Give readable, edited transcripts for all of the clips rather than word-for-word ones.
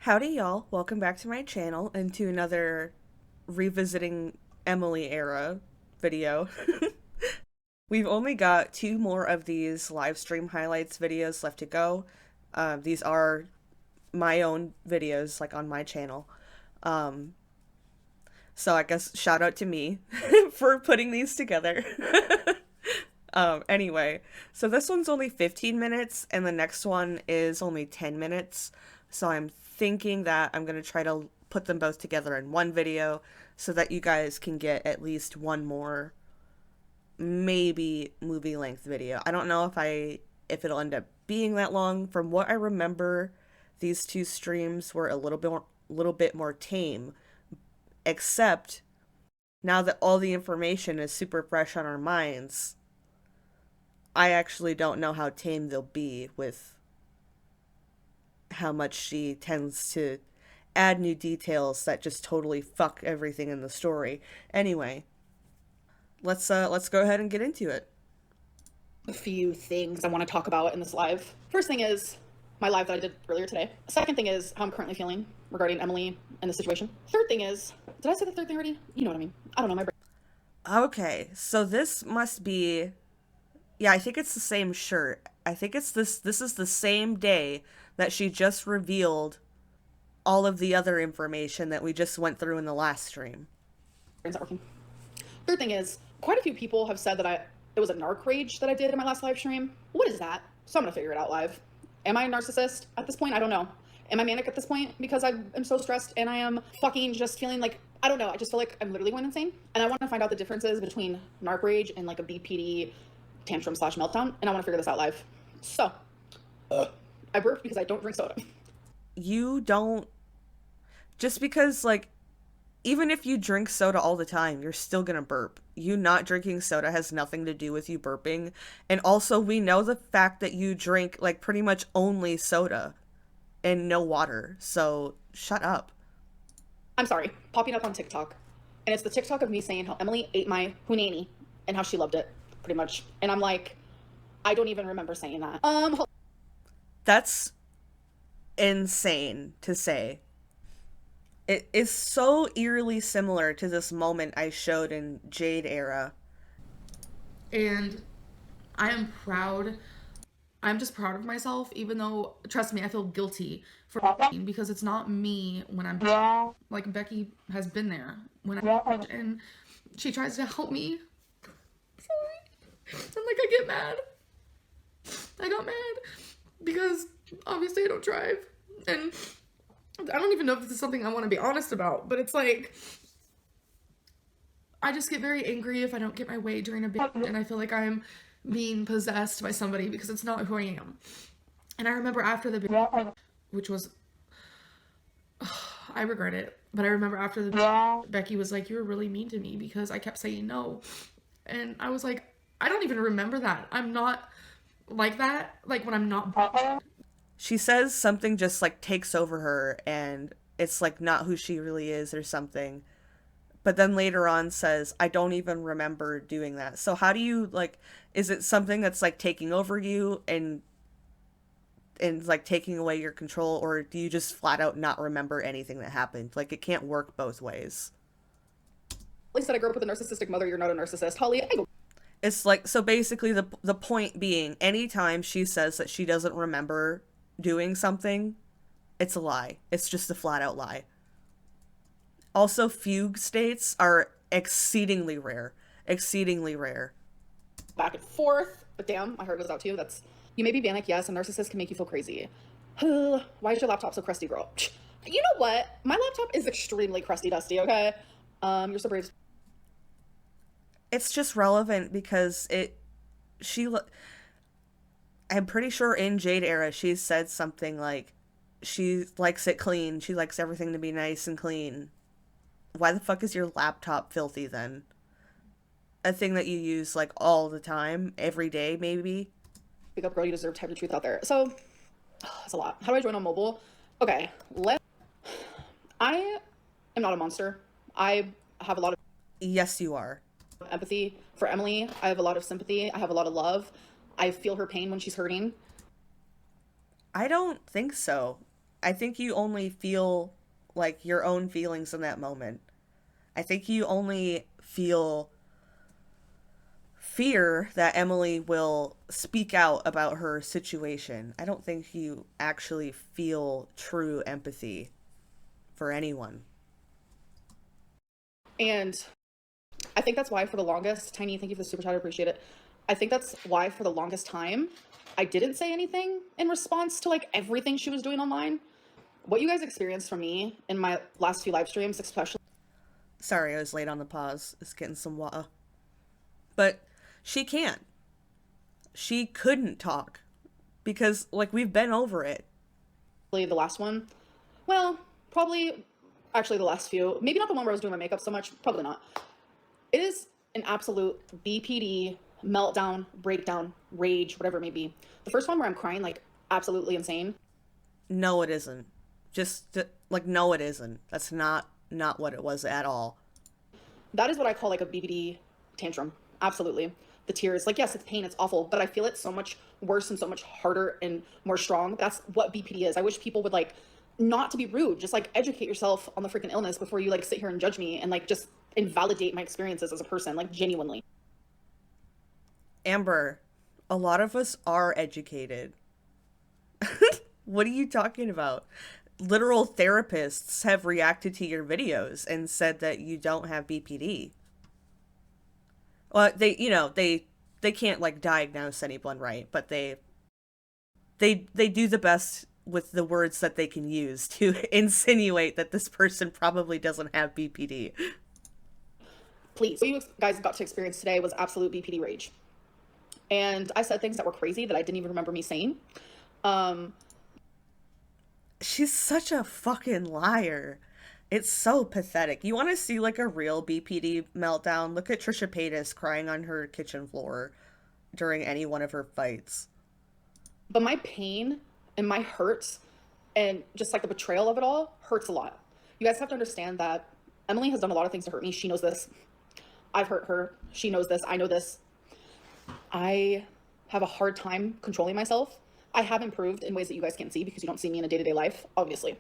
Howdy y'all, welcome back to my channel and to another revisiting Emily era video. We've only got two more of these live stream highlights videos left to go. These are my own videos, like on my channel. Um, so I guess shout out to me for putting these together. Anyway, so this one's only 15 minutes and the next one is only 10 minutes. So I'm thinking that I'm going to try to put them both together in one video so that you guys can get at least one more maybe movie length video. I don't know if it'll end up being that long. From what I remember, these two streams were a little bit more tame, except now that all the information is super fresh on our minds, I actually don't know how tame they'll be with how much she tends to add new details that just totally fuck everything in the story. Anyway, let's go ahead and get into it. A few things I want to talk about in this live. First thing is my live that I did earlier today. Second thing is how I'm currently feeling regarding Emily and the situation. Third thing is, did I say the third thing already? You know what I mean. I don't know, my brain. Okay, so this must be, yeah, I think it's the same shirt. I think it's this is the same day that she just revealed all of the other information that we just went through in the last stream. Brain's not working. Third thing is, quite a few people have said that it was a narc rage that I did in my last live stream. What is that? So I'm gonna figure it out live. Am I a narcissist at this point? I don't know. Am I manic at this point? Because I am so stressed and I am fucking just feeling like, I don't know. I just feel like I'm literally going insane. And I want to find out the differences between narc rage and like a BPD tantrum / meltdown. And I want to figure this out live. So, I burped because I don't drink soda. You don't, just because, like, even if you drink soda all the time, you're still gonna burp. You not drinking soda has nothing to do with you burping. And also, we know the fact that you drink, like, pretty much only soda and no water. So, shut up. I'm sorry, popping up on TikTok. And it's the TikTok of me saying how Emily ate my hunani and how she loved it, pretty much. And I'm like, I don't even remember saying that. That's insane to say. It is so eerily similar to this moment I showed in Jade era. And I am proud. I'm just proud of myself, even though, trust me, I feel guilty for because it's not me when I'm like Becky has been there when and she tries to help me. Sorry. And like I get mad. I got mad because obviously I don't drive and I don't even know if this is something I want to be honest about, but it's like I just get very angry if I don't get my way during a bit and I feel like I'm being possessed by somebody because it's not who I am. And I remember after the bit, which was I regret it, but I remember after the bit, Becky was like, you were really mean to me because I kept saying no. And I was like, I don't even remember that. I'm not like that, like when I'm not. She says something just like takes over her and it's like not who she really is or something. But then later on says, I don't even remember doing that. So how do you, like, is it something that's like taking over you and like taking away your control, or do you just flat out not remember anything that happened? Like, it can't work both ways. Holly said I grew up with a narcissistic mother. You're not a narcissist. Holly, It's like, so basically the point being, anytime she says that she doesn't remember doing something, it's a lie. It's just a flat out lie. Also, fugue states are exceedingly rare. Exceedingly rare. back and forth, but damn, my heart goes out to you. You may be manic, yes, a narcissist can make you feel crazy. Why is your laptop so crusty, girl? You know what? My laptop is extremely crusty dusty, okay? You're so brave. It's just relevant because I'm pretty sure in Jade era she said something like she likes it clean. She likes everything to be nice and clean. Why the fuck is your laptop filthy then? A thing that you use like all the time, every day maybe? Big up, girl, you deserve to have the truth out there. So, it's a lot. How do I join on mobile? Okay, I am not a monster. I have a lot of Yes, you are. empathy for Emily. I have a lot of sympathy. I have a lot of love. I feel her pain when she's hurting. I don't think so. I think you only feel like your own feelings in that moment. I think you only feel fear that Emily will speak out about her situation. I don't think you actually feel true empathy for anyone. And I think that's why for the longest, Tiny, thank you for the super chat, I appreciate it. I think that's why for the longest time, I didn't say anything in response to like everything she was doing online. What you guys experienced from me in my last few live streams, especially. Sorry, I was late on the pause. It's getting some water. But she can't. She couldn't talk because, like, we've been over it. The last one, well, probably actually the last few, maybe not the one where I was doing my makeup so much, probably not. It is an absolute BPD meltdown, breakdown, rage, whatever it may be. The first one where I'm crying like absolutely insane. No, it isn't. Just like, no, it isn't. That's not what it was at all. That is what I call like a BPD tantrum. Absolutely. The tears, like, yes, it's pain, it's awful, but I feel it so much worse and so much harder and more strong. That's what BPD is. I wish people would like, not to be rude, just like educate yourself on the freaking illness before you like sit here and judge me and like just invalidate my experiences as a person, like genuinely. Amber, a lot of us are educated. What are you talking about? Literal therapists have reacted to your videos and said that you don't have BPD. Well, they can't like diagnose anyone, right? But they do the best with the words that they can use to insinuate that this person probably doesn't have BPD. Please, what you guys got to experience today was absolute BPD rage. And I said things that were crazy that I didn't even remember me saying. She's such a fucking liar. It's so pathetic. You want to see like a real BPD meltdown? Look at Trisha Paytas crying on her kitchen floor during any one of her fights. But my pain and my hurt and just like the betrayal of it all hurts a lot. You guys have to understand that Emily has done a lot of things to hurt me. She knows this. I've hurt her. She knows this. I know this. I have a hard time controlling myself. I have improved in ways that you guys can't see because you don't see me in a day-to-day life, obviously.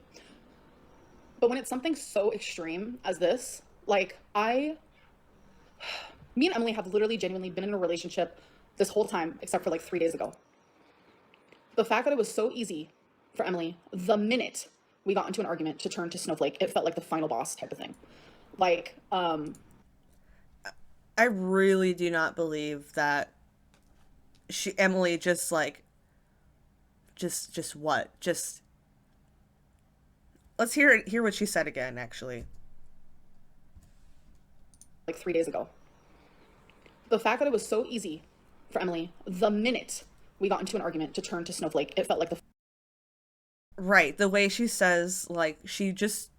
But when it's something so extreme as this, like me and Emily have literally genuinely been in a relationship this whole time, except for like 3 days ago. The fact that it was so easy for Emily, the minute we got into an argument, to turn to Snowflake, it felt like the final boss type of thing. Like, I really do not believe that Emily just like, just what? Just, let's hear what she said again, actually. like 3 days ago. The fact that it was so easy for Emily, the minute we got into an argument, to turn to Snowflake, it felt like the... Right, the way she says, like, she just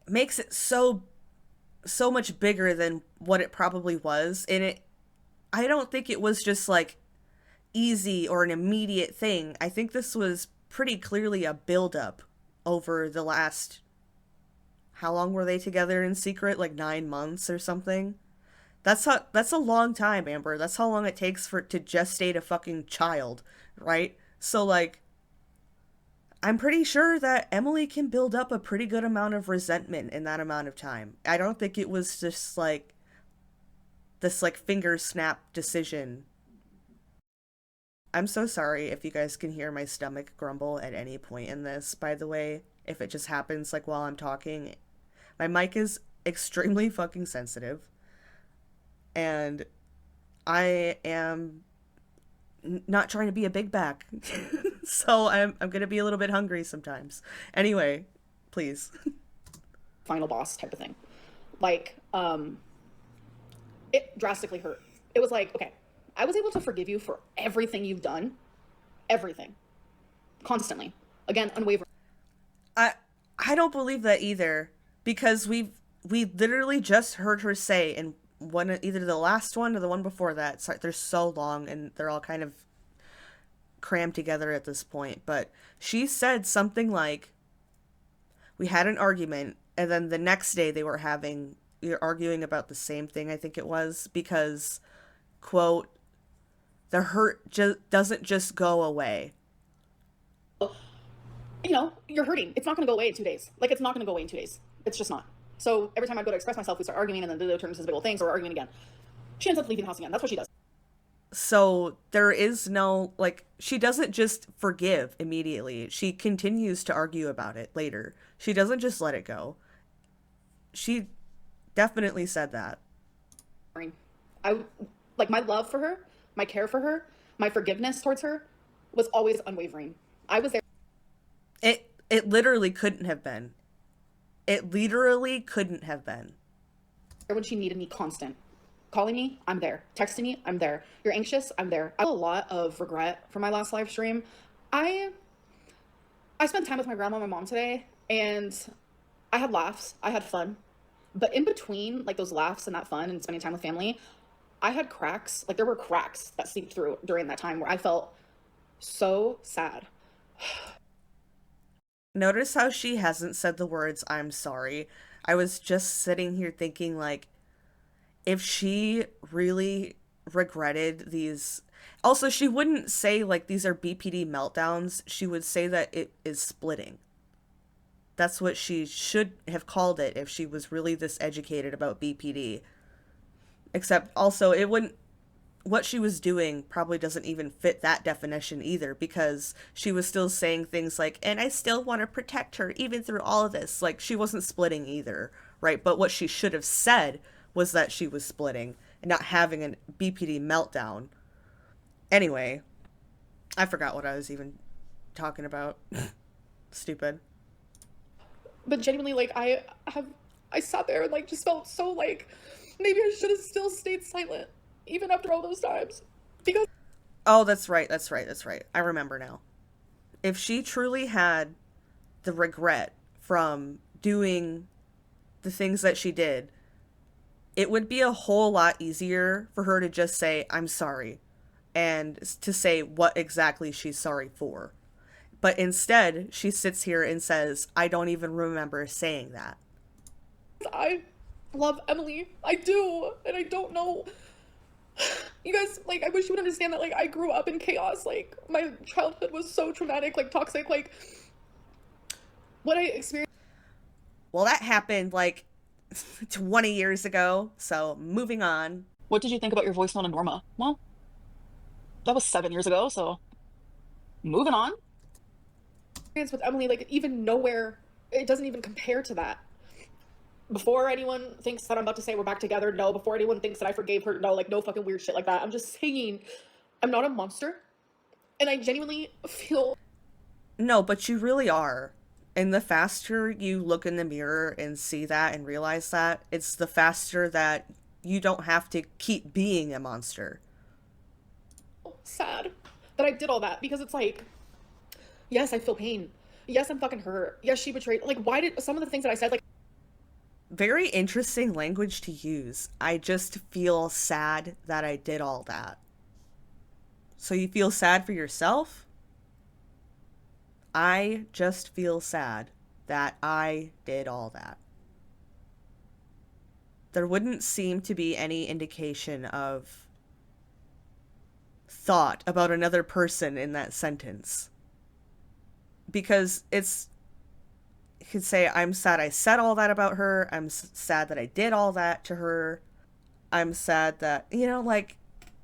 makes it so much bigger than what it probably was. And I don't think it was just like easy or an immediate thing. I think this was pretty clearly a buildup over the last, how long were they together in secret? Like 9 months or something. That's a long time, Amber. That's how long it takes to gestate a fucking child, right? So like, I'm pretty sure that Emily can build up a pretty good amount of resentment in that amount of time. I don't think it was just like this like finger snap decision. I'm so sorry if you guys can hear my stomach grumble at any point in this, by the way. If it just happens like while I'm talking. My mic is extremely fucking sensitive. And I am not trying to be a big back. So I'm gonna be a little bit hungry sometimes. Anyway, please. final boss type of thing. Like, it drastically hurt. It was like, okay, I was able to forgive you for everything you've done. Everything. Constantly. Again, unwavering. I don't believe that either. Because we literally just heard her say in either the last one or the one before that. They're so long and they're all kind of crammed together at this point. But she said something like, we had an argument, and then the next day they were arguing about the same thing, I think it was, because, quote, the hurt doesn't just go away. you know, you're hurting. It's not going to go away in 2 days. Like, it's not going to go away in 2 days. It's just not. So every time I go to express myself, we start arguing, and then the turns into big old things, or we're arguing again. She ends up leaving the house again. That's what she does. So there is no, like, she doesn't just forgive immediately. She continues to argue about it later. She doesn't just let it go. She definitely said that. I, like, my love for her, my care for her, my forgiveness towards her was always unwavering. I was there. It literally couldn't have been. It literally couldn't have been. When she needed me, constant. Calling me, I'm there. Texting me, I'm there. You're anxious, I'm there. I have a lot of regret for my last live stream. I spent time with my grandma and my mom today, and I had laughs, I had fun. But in between, like, those laughs and that fun and spending time with family, I had cracks. Like, there were cracks that seeped through during that time where I felt so sad. Notice how she hasn't said the words, "I'm sorry." I was just sitting here thinking, like, if she really regretted these. Also, she wouldn't say, like, these are BPD meltdowns. She would say that it is splitting. That's what she should have called it if she was really this educated about BPD. Except, also, it wouldn't. What she was doing probably doesn't even fit that definition either, because she was still saying things like, and I still want to protect her even through all of this. Like, she wasn't splitting either, right? But what she should have said was that she was splitting and not having a BPD meltdown. Anyway, I forgot what I was even talking about. Stupid. But genuinely, like, I sat there and, like, just felt so, like, maybe I should have still stayed silent even after all those times, because oh, that's right. I remember now. If she truly had the regret from doing the things that she did, it would be a whole lot easier for her to just say, "I'm sorry," and to say what exactly she's sorry for. But instead, she sits here and says, "I don't even remember saying that." I love Emily. I do. And I don't know. You guys, like, I wish you would understand that, like, I grew up in chaos. Like, my childhood was so traumatic, like, toxic. Like, what I experienced. Well, that happened, like, 20 years ago, so moving on. What did you think about your voice note on Norma? Well, that was 7 years ago, so moving on. With Emily, like, even nowhere, it doesn't even compare to that. Before anyone thinks that I'm about to say we're back together, no. Before anyone thinks that I forgave her, no. Like, no fucking weird shit like that. I'm just saying, I'm not a monster, and I genuinely feel. No, but you really are. And the faster you look in the mirror and see that and realize that, it's the faster that you don't have to keep being a monster. Sad that I did all that, because it's like, yes, I feel pain. Yes, I'm fucking hurt. Yes, she betrayed. Like, why did some of the things that I said, like. Very interesting language to use. I just feel sad that I did all that. So you feel sad for yourself? I just feel sad that I did all that. There wouldn't seem to be any indication of thought about another person in that sentence. Because it's, you could say, I'm sad I said all that about her. I'm sad that I did all that to her. I'm sad that, you know, like,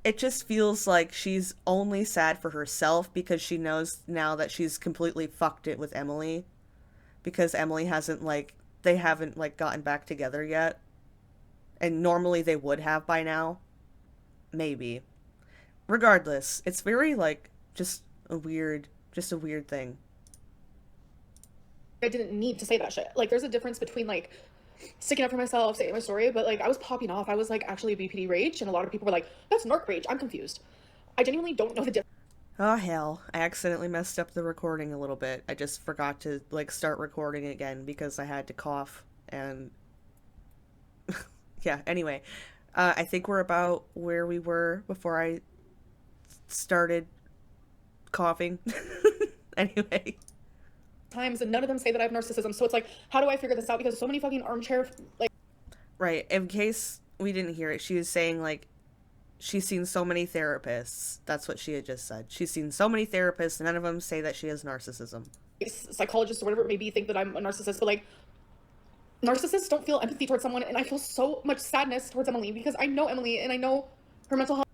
it just feels like she's only sad for herself because she knows now that she's completely fucked it with Emily. Because Emily hasn't, like, they haven't, like, gotten back together yet. And normally they would have by now. Maybe. Regardless, it's very, like, just a weird thing. I didn't need to say that shit. Like, there's a difference between, like, sticking up for myself, saying my story, but, like, I was popping off. I was, like, actually a BPD rage, and a lot of people were like, that's narc rage. I'm confused. I genuinely don't know the difference. Oh, hell. I accidentally messed up the recording a little bit. I just forgot to, like, start recording again because I had to cough, and... yeah, anyway. I think we're about where we were before I started coughing. Anyway. Times, and none of them say that I have narcissism, so it's like, how do I figure this out? Because so many fucking armchair, like... Right, in case we didn't hear it, she was saying, like, she's seen so many therapists. That's what she had just said. She's seen so many therapists, and none of them say that she has narcissism. psychologists or whatever it may be think that I'm a narcissist, but like, narcissists don't feel empathy towards someone, and I feel so much sadness towards Emily because I know Emily and I know her mental health.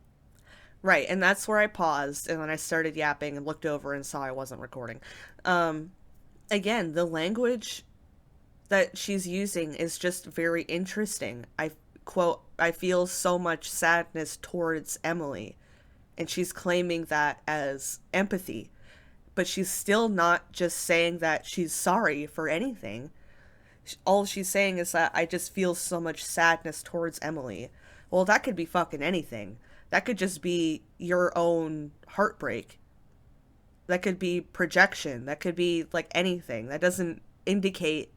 Right, and that's where I paused, and then I started yapping and looked over and saw I wasn't recording. Again, the language that she's using is just very interesting. I quote, I feel so much sadness towards Emily. And she's claiming that as empathy. But she's still not just saying that she's sorry for anything. All she's saying is that I just feel so much sadness towards Emily. Well, that could be fucking anything. That could just be your own heartbreak. That could be projection. That could be like anything. That doesn't indicate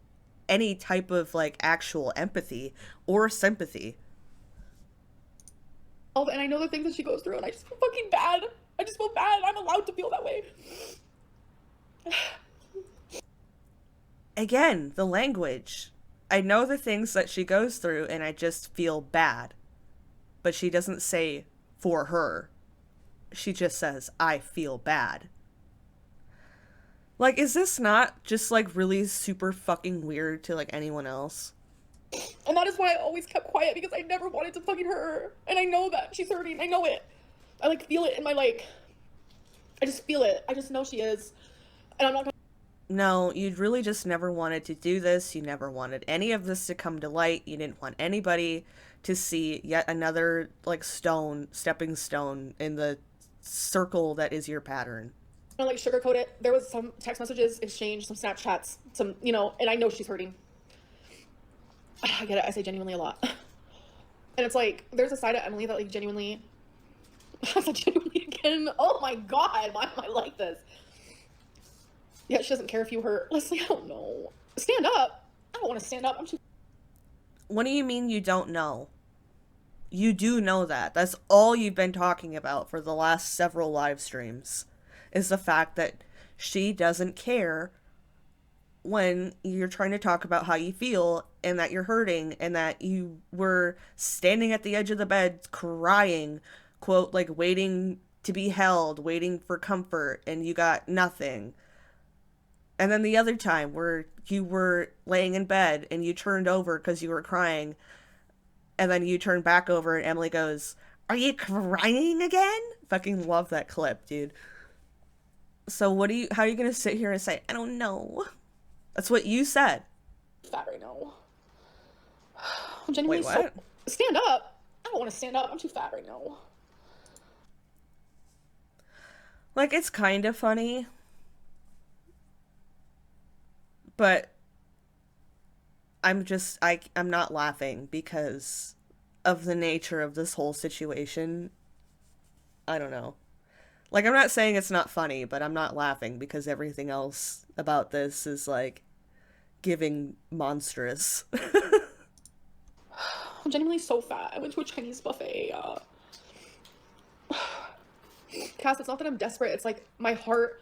any type of like actual empathy or sympathy. And I know the things that she goes through, and I just feel fucking bad. I just feel bad. I'm allowed to feel that way. Again, the language. I know the things that she goes through, and I just feel bad. But she doesn't say for her. She just says, I feel bad. Like, is this not just, like, really super fucking weird to, like, anyone else? And that is why I always kept quiet, because I never wanted to fucking hurt her. And I know that she's hurting. I know it. I, like, feel it in my, like... I just feel it. I just know she is. And I'm not gonna... No, you really just never wanted to do this. You never wanted any of this to come to light. You didn't want anybody to see yet another, like, stepping stone in the circle that is your pattern. Like, sugarcoat it. There was some text messages exchanged, some Snapchats, some, you know, and I know she's hurting. I get it. I say genuinely a lot. And it's like, there's a side of Emily that, like, genuinely... I said genuinely again. Oh my god, why am I like this? Yeah, she doesn't care if you hurt. Leslie, I don't know. Stand up. I don't want to stand up. I'm too... What do you mean you don't know? You do know that. That's all you've been talking about for the last several live streams. Is the fact that she doesn't care when you're trying to talk about how you feel and that you're hurting and that you were standing at the edge of the bed crying, quote, like waiting to be held, waiting for comfort, and you got nothing. And then the other time where you were laying in bed and you turned over because you were crying, and then you turn back over and Emily goes, "Are you crying again?" Fucking love that clip, dude. So how are you gonna sit here and say, I don't know? That's what you said. Fat right now. I'm genuinely... Wait, what? Stand up. I don't want to stand up. I'm too fat right now. Like, it's kind of funny. But I'm not laughing because of the nature of this whole situation. I don't know. Like, I'm not saying it's not funny, but I'm not laughing because everything else about this is, like, giving monstrous. I'm genuinely so fat. I went to a Chinese buffet. Cass, it's not that I'm desperate. It's, like, my heart...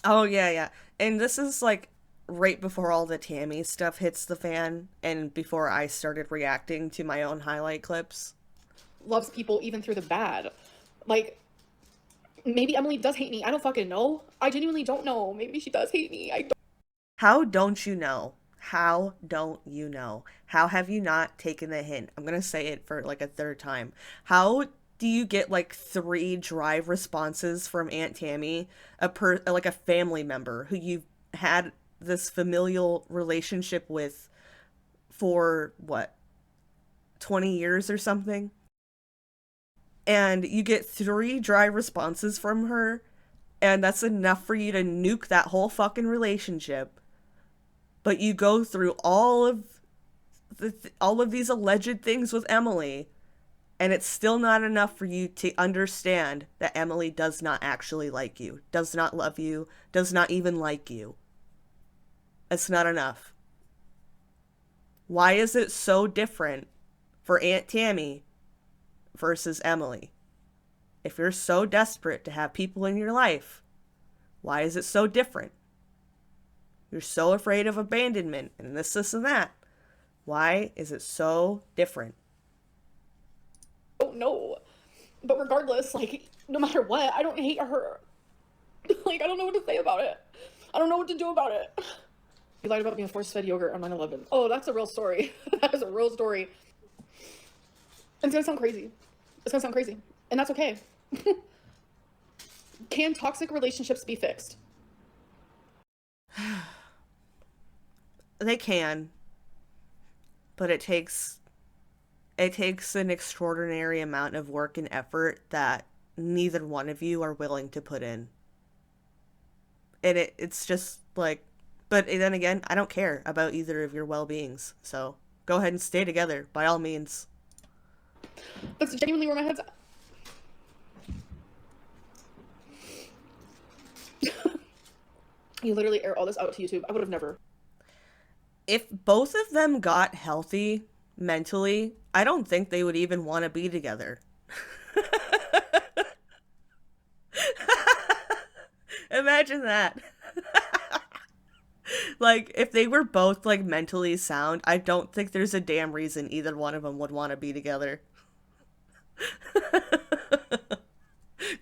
Oh, yeah. And this is, like, right before all the Tammy stuff hits the fan and before I started reacting to my own highlight clips. Loves people even through the bad. Like... Maybe Emily does hate me. I don't fucking know. I genuinely don't know. Maybe she does hate me. I don't... How don't you know? How don't you know? How have you not taken the hint? I'm gonna say it for like a third time. How do you get like 3 drive responses from Aunt Tammy, like a family member who you've had this familial relationship with for what, 20 years or something? And you get 3 dry responses from her, and that's enough for you to nuke that whole fucking relationship. But you go through all of these alleged things with Emily, and it's still not enough for you to understand that Emily does not actually like you, does not love you, does not even like you. It's not enough. Why is it so different for Aunt Tammy versus Emily? If you're so desperate to have people in your life, why is it so different? You're so afraid of abandonment and this and that. Why is it so different? I don't know. But regardless, like, no matter what, I don't hate her. Like, I don't know what to say about it. I don't know what to do about it. You lied about being force-fed yogurt on 9/11. Oh, that's a real story. That is a real story. It's gonna sound crazy. It's gonna sound crazy. And that's okay. Can toxic relationships be fixed? They can. But it takes an extraordinary amount of work and effort that neither one of you are willing to put in. And it's just like, but then again, I don't care about either of your well-beings. So go ahead and stay together, by all means. That's genuinely where my head's at. You literally air all this out to YouTube. I would have never. If both of them got healthy mentally, I don't think they would even want to be together. Imagine that. Like, if they were both, like, mentally sound, I don't think there's a damn reason either one of them would want to be together.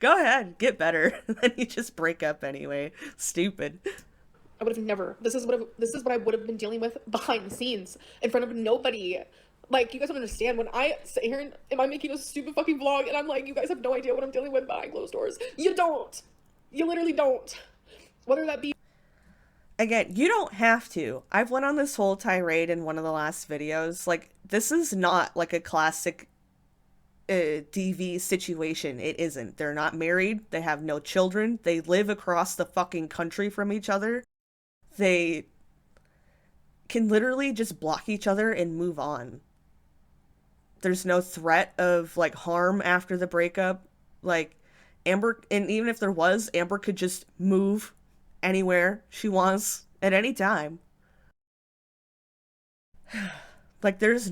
Go ahead, get better. Then you just break up anyway. Stupid. I would have never. This is what I would have been dealing with behind the scenes, in front of nobody. Like, you guys don't understand. When I sit here and am I making a stupid fucking vlog, and I'm like, you guys have no idea what I'm dealing with behind closed doors. You don't. You literally don't. Whether that be. Again, you don't have to. I've went on this whole tirade in one of the last videos. Like, this is not like a classic DV situation. It isn't. They're not married. They have no children. They live across the fucking country from each other. They can literally just block each other and move on. There's no threat of, like, harm after the breakup. Like, Amber, and even if there was, Amber could just move anywhere she wants at any time. Like, this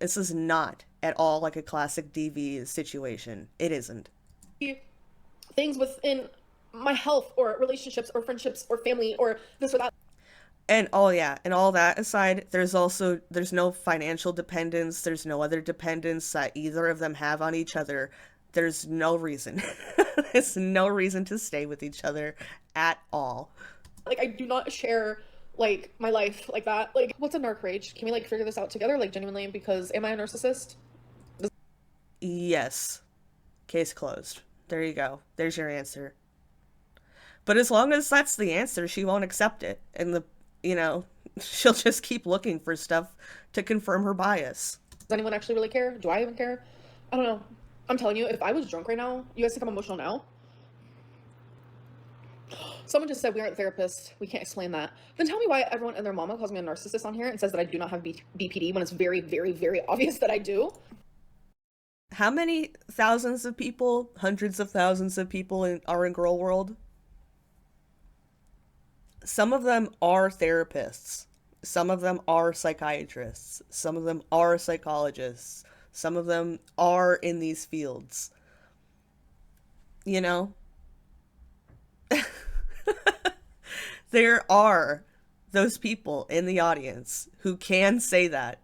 is not at all like a classic DV situation. It isn't. Things within my health or relationships or friendships or family or this or that. And oh yeah, and all that aside, there's no financial dependence, there's no other dependence that either of them have on each other. There's no reason. There's no reason to stay with each other at all. Like, I do not share, like, my life like that. Like, what's a narc rage? Can we, like, figure this out together? Like, genuinely, because am I a narcissist? Yes. Case closed. There you go. There's your answer. But as long as that's the answer, she won't accept it. And she'll just keep looking for stuff to confirm her bias. Does anyone actually really care? Do I even care? I don't know. I'm telling you, if I was drunk right now, you guys think I'm emotional now? Someone just said we aren't therapists. We can't explain that. Then tell me why everyone and their mama calls me a narcissist on here and says that I do not have BPD when it's very, very, very obvious that I do. How many thousands of people, hundreds of thousands of people are in Girl World? Some of them are therapists. Some of them are psychiatrists. Some of them are psychologists. Some of them are in these fields. You know? There are those people in the audience who can say that.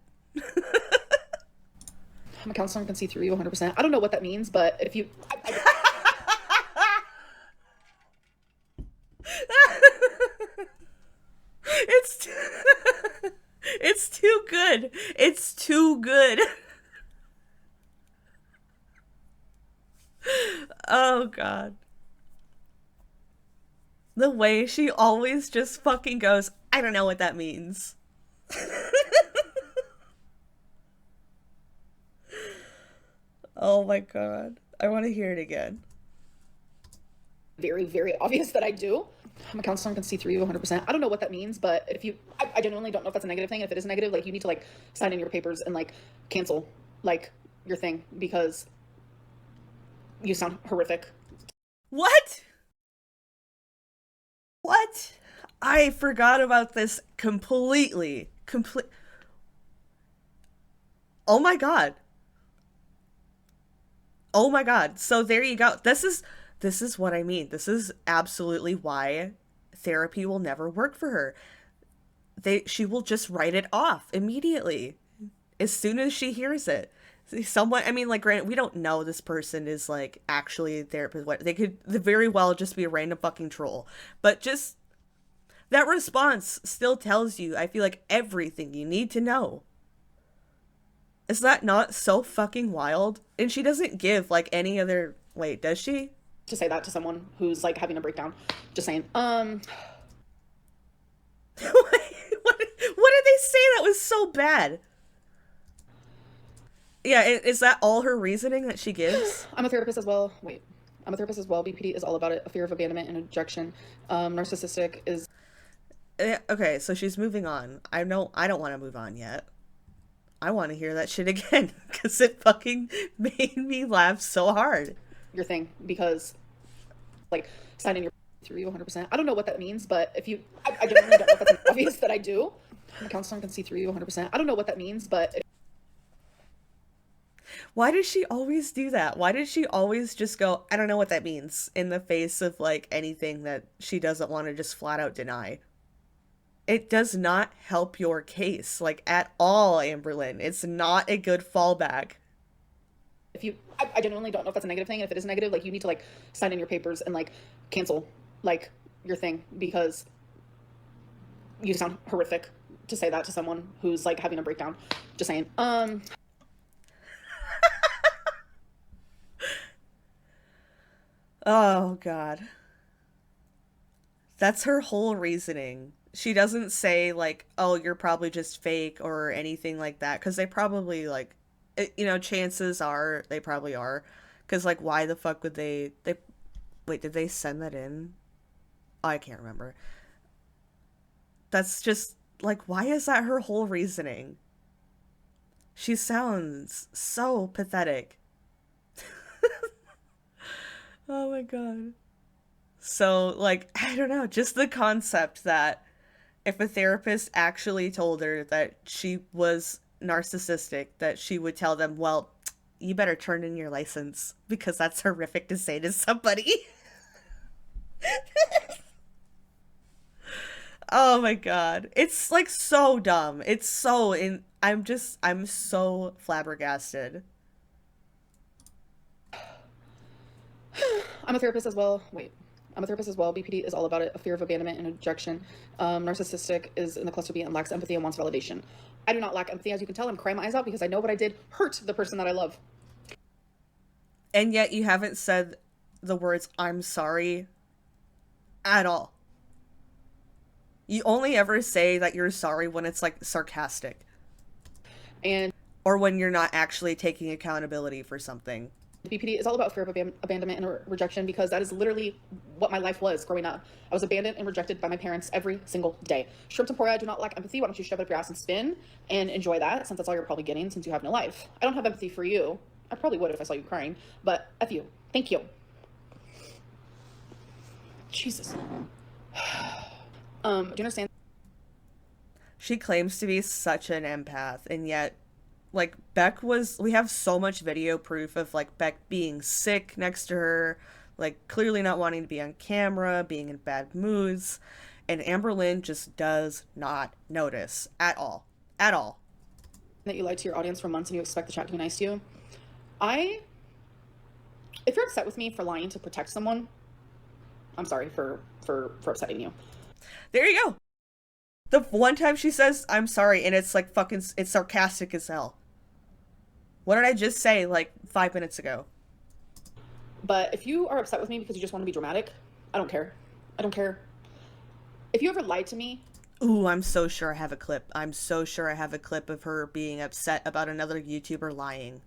I'm a counselor and can see through you 100%. I don't know what that means, but if you... It's too good. It's too good. Oh, God. The way she always just fucking goes, I don't know what that means. Oh my God. I want to hear it again. Very, very obvious that I do. I'm a counselor and can see through you 100%. I don't know what that means, but if you... I genuinely don't know if that's a negative thing. If it is negative, like, you need to, like, sign in your papers and, like, cancel, like, your thing because you sound horrific. What? What? I forgot about this completely. Oh my God. Oh my God. So there you go. This is what I mean. This is absolutely why therapy will never work for her. She will just write it off immediately as soon as she hears it. Someone, I mean, like, granted, we don't know this person is, like, actually a therapist. What they could very well just be a random fucking troll. But just That response still tells you, I feel like, everything you need to know. Is that not so fucking wild? And she doesn't give like any other. Wait, does she? To say that to someone who's like having a breakdown. Just saying. what, what did they say that was so bad? Yeah, is that all her reasoning that she gives? I'm a therapist as well. Wait. I'm a therapist as well. BPD is all about it. A fear of abandonment and rejection. Narcissistic is. Okay, so she's moving on. I don't want to move on yet. I want to hear that shit again because it fucking made me laugh so hard. Your thing, because like signing your through you 100%. I don't know what that means, but if you, I genuinely don't know if that's obvious that I do. The counselor can see through you 100%. I don't know what that means, but. Why does she always do that? Why does she always just go, I don't know what that means, in the face of like anything that she doesn't want to just flat out deny? It does not help your case, like, at all, Amberlynn. It's not a good fallback. If you, I genuinely don't know if that's a negative thing. If it is negative, like, you need to like sign in your papers and like cancel like your thing, because you sound horrific to say that to someone who's like having a breakdown. Just saying. Oh, God. That's her whole reasoning. She doesn't say, like, oh, you're probably just fake or anything like that, because they probably, like, chances are they probably are. Because, like, why the fuck would they, wait, did they send that in? Oh, I can't remember. That's just, like, why is that her whole reasoning? She sounds so pathetic. Oh my God. So, like, I don't know, just the concept that if a therapist actually told her that she was narcissistic, that she would tell them, well, you better turn in your license, because that's horrific to say to somebody. Oh my God. It's like so dumb. It's so I'm so flabbergasted. I'm a therapist as well. Wait. I'm a therapist as well. BPD is all about it. A fear of abandonment and rejection. Narcissistic is in the cluster B and lacks empathy and wants validation. I do not lack empathy. As you can tell, I'm crying my eyes out because I know what I did hurt the person that I love. And yet you haven't said the words, I'm sorry, at all. You only ever say that you're sorry when it's, like, sarcastic. And or when you're not actually taking accountability for something. BPD is all about fear of abandonment and rejection, because that is literally what my life was growing up. I was abandoned and rejected by my parents every single day. Shrimp Temporia, I do not lack empathy. Why don't you shove it up your ass and spin and enjoy that, since that's all you're probably getting since you have no life. I don't have empathy for you. I probably would if I saw you crying, but F you. Thank you. Jesus. Do you understand? She claims to be such an empath, and yet, like, we have so much video proof of, like, Beck being sick next to her, like, clearly not wanting to be on camera, being in bad moods, and Amberlynn just does not notice at all. At all. That you lied to your audience for months and you expect the chat to be nice to you. If you're upset with me for lying to protect someone, I'm sorry for upsetting you. There you go. The one time she says, I'm sorry, and it's, like, fucking, it's sarcastic as hell. What did I just say, like, 5 minutes ago? But if you are upset with me because you just want to be dramatic, I don't care. I don't care. If you ever lied to me... Ooh, I'm so sure I have a clip. I'm so sure I have a clip of her being upset about another YouTuber lying.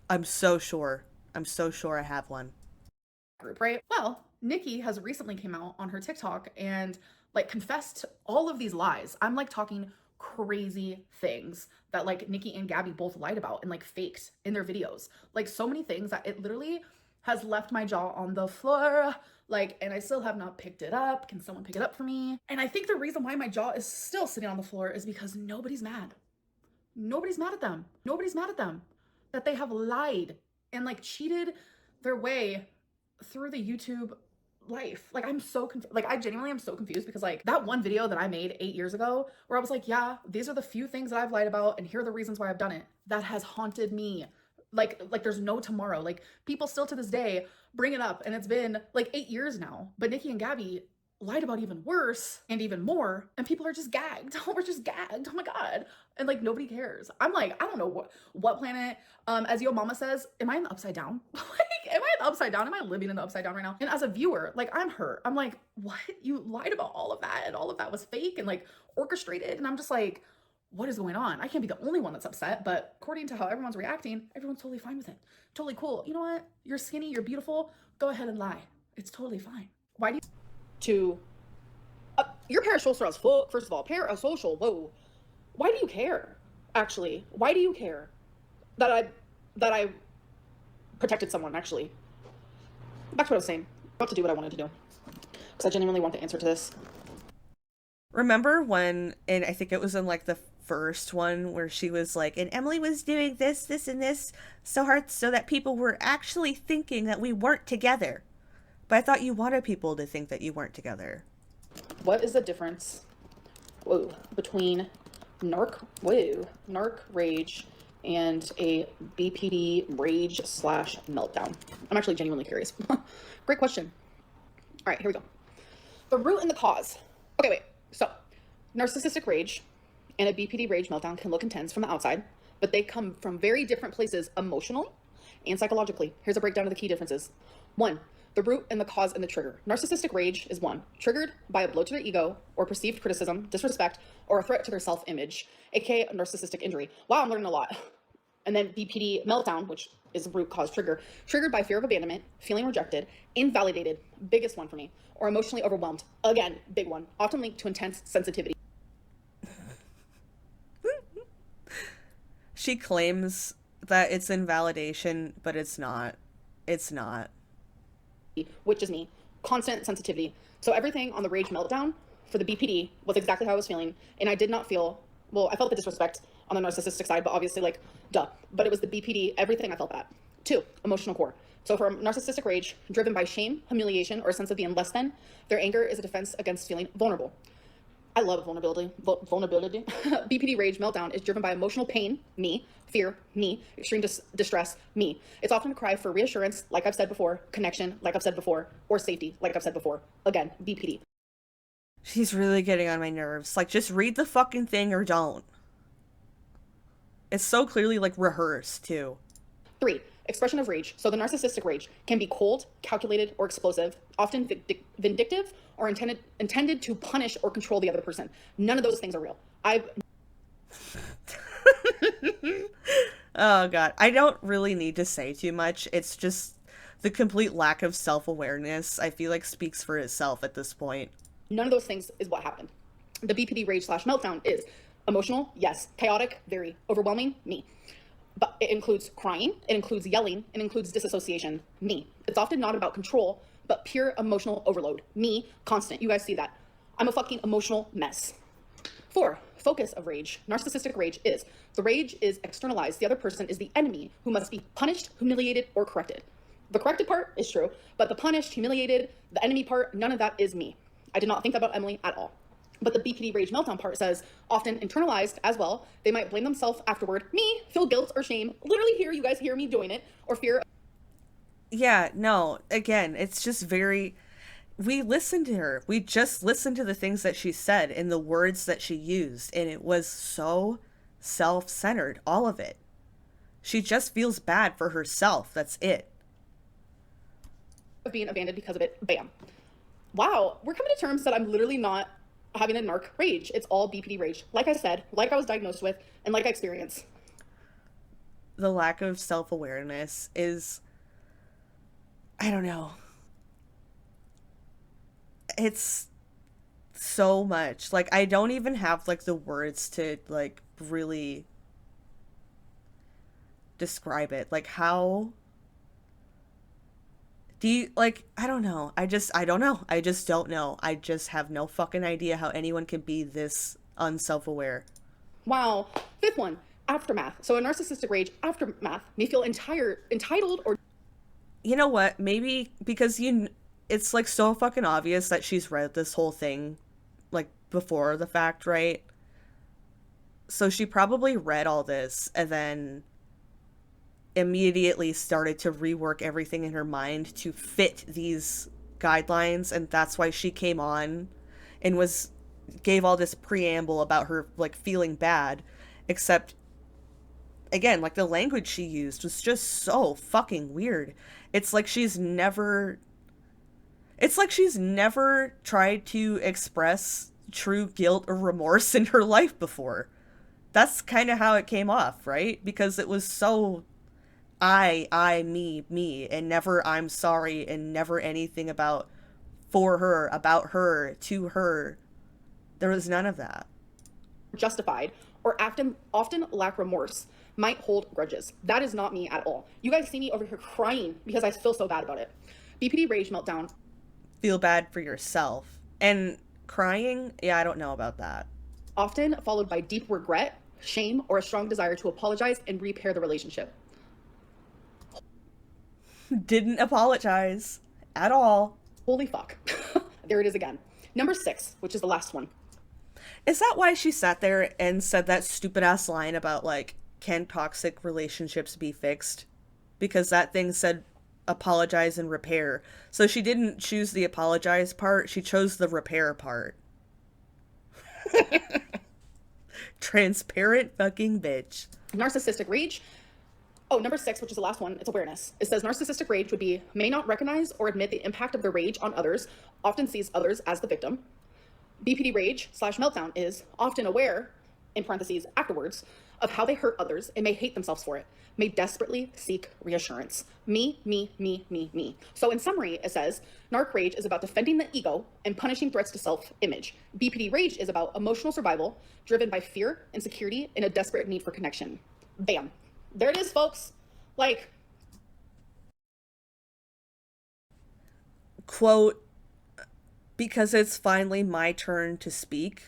I'm so sure. I'm so sure I have one. Group, right? Well, Nikki has recently came out on her TikTok and, like, confessed all of these lies. I'm, like, talking crazy things that, like, Nikki and Gabby both lied about and, like, faked in their videos. Like, so many things that it literally has left my jaw on the floor, like, and I still have not picked it up. Can someone pick it up for me? And I think the reason why my jaw is still sitting on the floor is because nobody's mad. Nobody's mad at them. Nobody's mad at them that they have lied and, like, cheated their way through the YouTube life. Like, I'm so like, I genuinely am so confused, because, like, that one video that I made 8 years ago where I was like, yeah, these are the few things that I've lied about and here are the reasons why I've done it, that has haunted me. Like there's no tomorrow. Like, people still to this day bring it up, and it's been like 8 years now. But Nikki and Gabby, lied about even worse and even more, and people are just gagged. We're just gagged. Oh my god. And like nobody cares. I'm like, I don't know what planet. As Yo Mama says, am I in the upside down? Like, am I in the upside down? Am I living in the upside down right now? And as a viewer, like I'm hurt. I'm like, what? You lied about all of that, and all of that was fake and like orchestrated. And I'm just like, what is going on? I can't be the only one that's upset, but according to how everyone's reacting, everyone's totally fine with it. Totally cool. You know what? You're skinny, you're beautiful. Go ahead and lie. It's totally fine. Why do you to you're parasocial as fuck, first of all. Parasocial, whoa. Why do you care? Actually, why do you care that I protected someone? Actually, back to what I was saying. I'm about to do what I wanted to do because I genuinely want the answer to this. Remember when, and I think it was in like the first one where she was like, and Emily was doing this, and this so hard so that people were actually thinking that we weren't together. But I thought you wanted people to think that you weren't together. What is the difference, between narc rage and a BPD rage / meltdown? I'm actually genuinely curious. Great question. All right, here we go. The root and the cause. Okay, wait. So, narcissistic rage and a BPD rage meltdown can look intense from the outside, but they come from very different places emotionally and psychologically. Here's a breakdown of the key differences. 1. The root and the cause and the trigger. Narcissistic rage is 1, triggered by a blow to their ego or perceived criticism, disrespect, or a threat to their self-image, aka a narcissistic injury. Wow, I'm learning a lot. And then BPD meltdown, which is the root cause trigger, triggered by fear of abandonment, feeling rejected, invalidated, biggest one for me, or emotionally overwhelmed. Again, big one, often linked to intense sensitivity. She claims that it's invalidation, but it's not. It's not. Which is me. Constant sensitivity. So everything on the rage meltdown for the BPD was exactly how I was feeling. And I did not feel, well, I felt the disrespect on the narcissistic side, but obviously like, duh. But it was the BPD, everything I felt that. 2, emotional core. So for narcissistic rage, driven by shame, humiliation, or a sense of being less than, their anger is a defense against feeling vulnerable. I love vulnerability. BPD rage meltdown is driven by emotional pain, me, fear, me, extreme distress, me. It's often a cry for reassurance, like I've said before, connection, like I've said before, or safety, like I've said before. Again, BPD. She's really getting on my nerves. Like, just read the fucking thing or don't. It's so clearly, like, rehearsed, too. 3, expression of rage. So the narcissistic rage can be cold, calculated, or explosive, often vindictive, or intended to punish or control the other person. None of those things are real. Oh, God. I don't really need to say too much. It's just the complete lack of self-awareness, I feel like, speaks for itself at this point. None of those things is what happened. The BPD rage / meltdown is emotional, yes. Chaotic, very. Overwhelming, me. But it includes crying, it includes yelling, it includes disassociation, me. It's often not about control, but pure emotional overload, me, constant. You guys see that. I'm a fucking emotional mess. 4, focus of rage. Narcissistic rage is, the rage is externalized. The other person is the enemy who must be punished, humiliated, or corrected. The corrected part is true, but the punished, humiliated, the enemy part, none of that is me. I did not think about Emily at all. But the BPD rage meltdown part says, often internalized as well. They might blame themselves afterward. Me, feel guilt or shame. Literally here, you guys hear me doing it. Or fear. Yeah, no, again, it's just very... We listened to her. We just listened to the things that she said and the words that she used. And it was so self-centered, all of it. She just feels bad for herself. That's it. Of being abandoned because of it. Bam. Wow, we're coming to terms that I'm literally not having a narc rage. It's all BPD rage. Like I said, like I was diagnosed with, and like I experienced. The lack of self-awareness is... I don't know. It's so much. Like, I don't even have, like, the words to, like, really describe it. Like, how do you, like, I don't know. I don't know. I just don't know. I just have no fucking idea how anyone can be this unself-aware. Wow. 5th one, aftermath. So a narcissistic rage aftermath may feel entitled or... You know what? Maybe because it's, like, so fucking obvious that she's read this whole thing, like, before the fact, right? So she probably read all this and then immediately started to rework everything in her mind to fit these guidelines, and that's why she came on and gave all this preamble about her like feeling bad, except again, like the language she used was just so fucking weird. It's like she's never tried to express true guilt or remorse in her life before. That's kind of how it came off, right? Because it was so me, and never I'm sorry, and never anything about for her, about her, to her. There was none of that. Justified or often lack remorse, might hold grudges. That is not me at all. You guys see me over here crying because I feel so bad about it. BPD rage meltdown. Feel bad for yourself. And crying, yeah, I don't know about that. Often followed by deep regret, shame, or a strong desire to apologize and repair the relationship. Didn't apologize at all. Holy fuck. There it is again. Number 6, which is the last one. Is that why she sat there and said that stupid ass line about, like, can toxic relationships be fixed? Because that thing said apologize and repair. So she didn't choose the apologize part, she chose the repair part. Transparent fucking bitch. Narcissistic rage. Oh, number 6, which is the last one, it's awareness. It says narcissistic rage would be may not recognize or admit the impact of the rage on others, often sees others as the victim. BPD rage / meltdown is often aware, in parentheses, afterwards, of how they hurt others and may hate themselves for it, may desperately seek reassurance. Me. So in summary, it says, narc rage is about defending the ego and punishing threats to self-image. BPD rage is about emotional survival, driven by fear, insecurity, and a desperate need for connection. Bam. There it is, folks. Like, quote, because it's finally my turn to speak.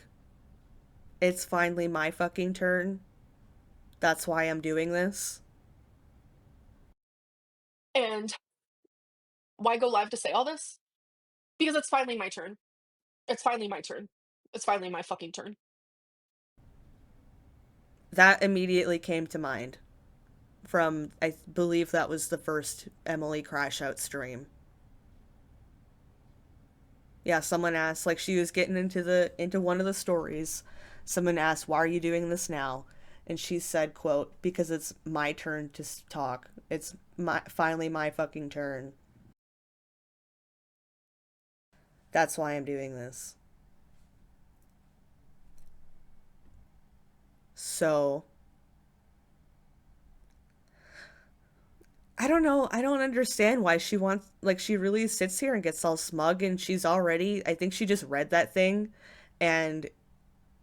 It's finally my fucking turn. That's why I'm doing this. And why go live to say all this? Because it's finally my turn. It's finally my turn. It's finally my fucking turn. That immediately came to mind from, I believe that was the first Emily Crashout stream. Yeah, someone asked, like, she was getting into one of the stories. Someone asked, why are you doing this now? And she said, quote, because it's my turn to talk. It's finally my fucking turn. That's why I'm doing this. So, I don't know. I don't understand why she wants, like, she really sits here and gets all smug, and I think she just read that thing and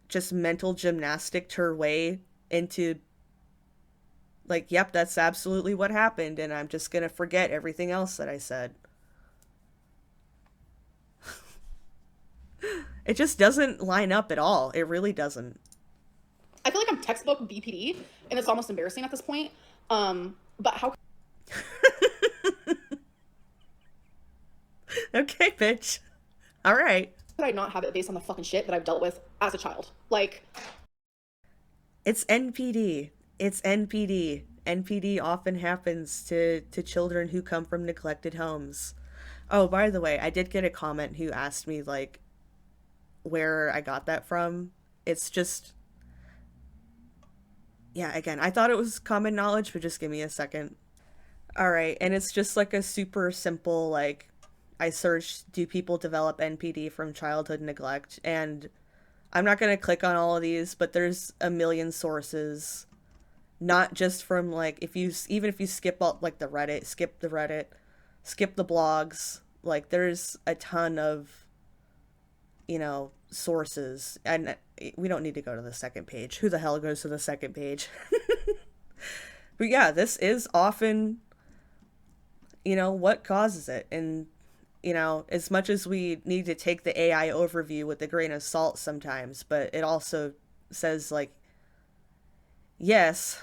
just mental gymnasticked her way into, like, yep, that's absolutely what happened, and I'm just gonna forget everything else that I said. It just doesn't line up at all. It really doesn't. I feel like I'm textbook BPD, and it's almost embarrassing at this point. But how Okay, bitch. All right. could I not have it based on the fucking shit that I've dealt with as a child? Like, It's NPD. It's NPD. NPD often happens to children who come from neglected homes. Oh, by the way, I did get a comment who asked me, like, where I got that from. It's just, yeah, again, I thought it was common knowledge, but just give me a second. All right, and it's just like a super simple, like, I searched, do people develop NPD from childhood neglect? And I'm not going to click on all of these, but there's a million sources, not just from, like, even if you skip all, like, the Reddit, skip the blogs, like, there's a ton of, sources, and we don't need to go to the second page. Who the hell goes to the second page? But yeah, this is often, what causes it, and as much as we need to take the AI overview with a grain of salt sometimes, but it also says, like, yes,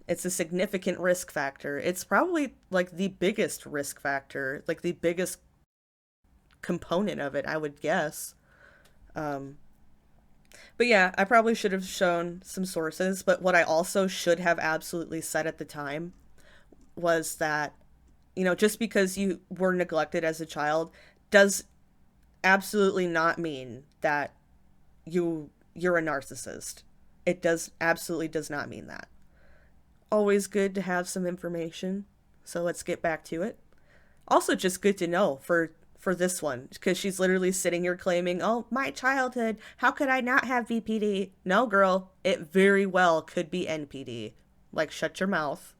it's a significant risk factor. It's probably, like, the biggest risk factor, like, the biggest component of it, I would guess. But yeah, I probably should have shown some sources, but what I also should have absolutely said at the time was that, just because you were neglected as a child does absolutely not mean that you're a narcissist. It absolutely does not mean that. Always good to have some information. So let's get back to it. Also just good to know for this one, because she's literally sitting here claiming, "Oh, my childhood, how could I not have BPD?" No, girl, it very well could be NPD. Like, shut your mouth.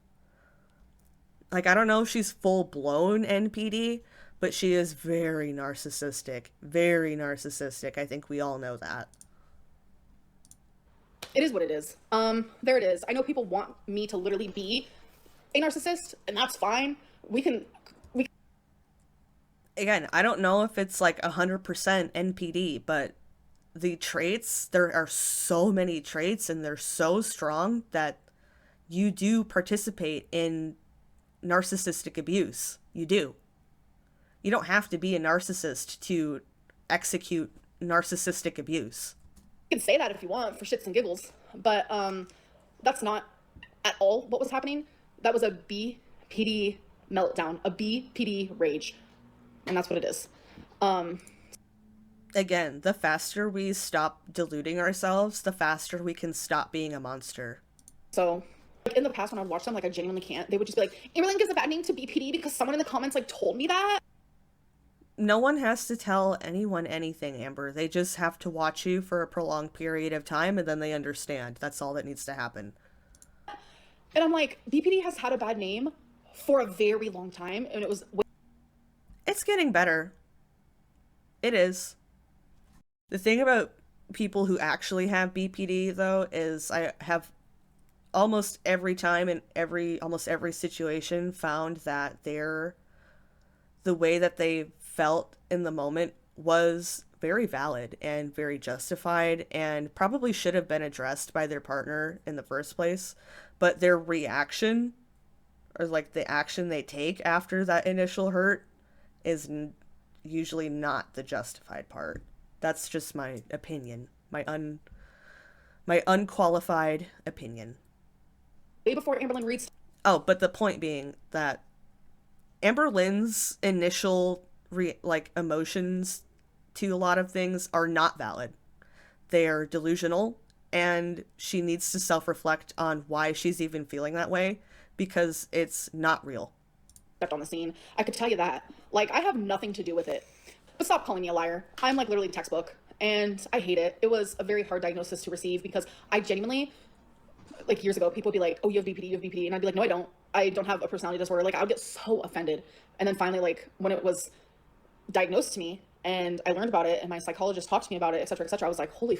Like, I don't know if she's full-blown NPD, but she is very narcissistic. Very narcissistic. I think we all know that. It is what it is. There it is. I know people want me to literally be a narcissist, and that's fine. Again, I don't know if it's like 100% NPD, but the traits, there are so many traits and they're so strong that you do participate in narcissistic abuse. You do. You don't have to be a narcissist to execute narcissistic abuse. You can say that if you want for shits and giggles, but that's not at all what was happening. That was a BPD meltdown, a BPD rage, and that's what it is. Again, the faster we stop deluding ourselves, the faster we can stop being a monster. So, like, in the past when I would watch them, like, I genuinely can't. They would just be like, Amberlynn gives a bad name to BPD because someone in the comments, like, told me that. No one has to tell anyone anything, Amber. They just have to watch you for a prolonged period of time and then they understand. That's all that needs to happen. And I'm like, BPD has had a bad name for a very long time, and it was... It's getting better. It is. The thing about people who actually have BPD, though, is I have almost every time in almost every situation found that the way that they felt in the moment was very valid and very justified and probably should have been addressed by their partner in the first place. But their reaction, or like the action they take after that initial hurt, is usually not the justified part. That's just my opinion. My unqualified opinion. Way before Amberlynn Reid... Oh, but the point being that Amberlynn's initial emotions to a lot of things are not valid. They are delusional, and she needs to self-reflect on why she's even feeling that way, because it's not real. On the scene, I could tell you that. Like, I have nothing to do with it. But stop calling me a liar. I'm like literally textbook, and I hate it. It was a very hard diagnosis to receive because I genuinely, like, years ago, people would be like, "Oh, you have BPD, you have BPD," and I'd be like, "No, I don't. I don't have a personality disorder." Like, I would get so offended. And then finally, like, when it was diagnosed to me and I learned about it and my psychologist talked to me about it, etc., etc., I was like, holy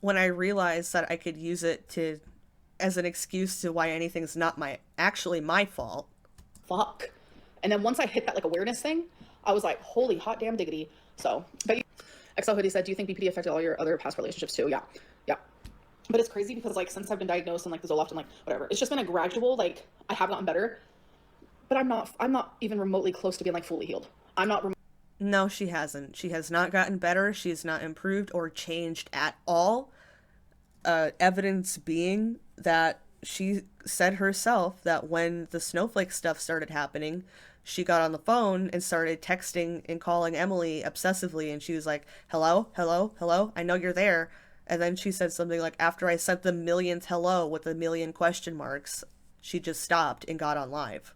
when I realized that I could use it as an excuse to why anything's not actually my fault. Fuck. And then once I hit that, like, awareness thing, I was like, holy hot damn diggity. So, but XL Hoodie said, "Do you think BPD affected all your other past relationships too?" Yeah. But it's crazy because, like, since I've been diagnosed and, like, the Zoloft and, like, whatever, it's just been a gradual, like, I have gotten better, but I'm not even remotely close to being, like, fully healed. No, she hasn't. She has not gotten better. She has not improved or changed at all. Evidence being that she said herself that when the snowflake stuff started happening, she got on the phone and started texting and calling Emily obsessively, and she was like, "Hello, hello, hello, I know you're there." And then she said something like, after I sent the millionth hello with a million question marks, she just stopped and got on live.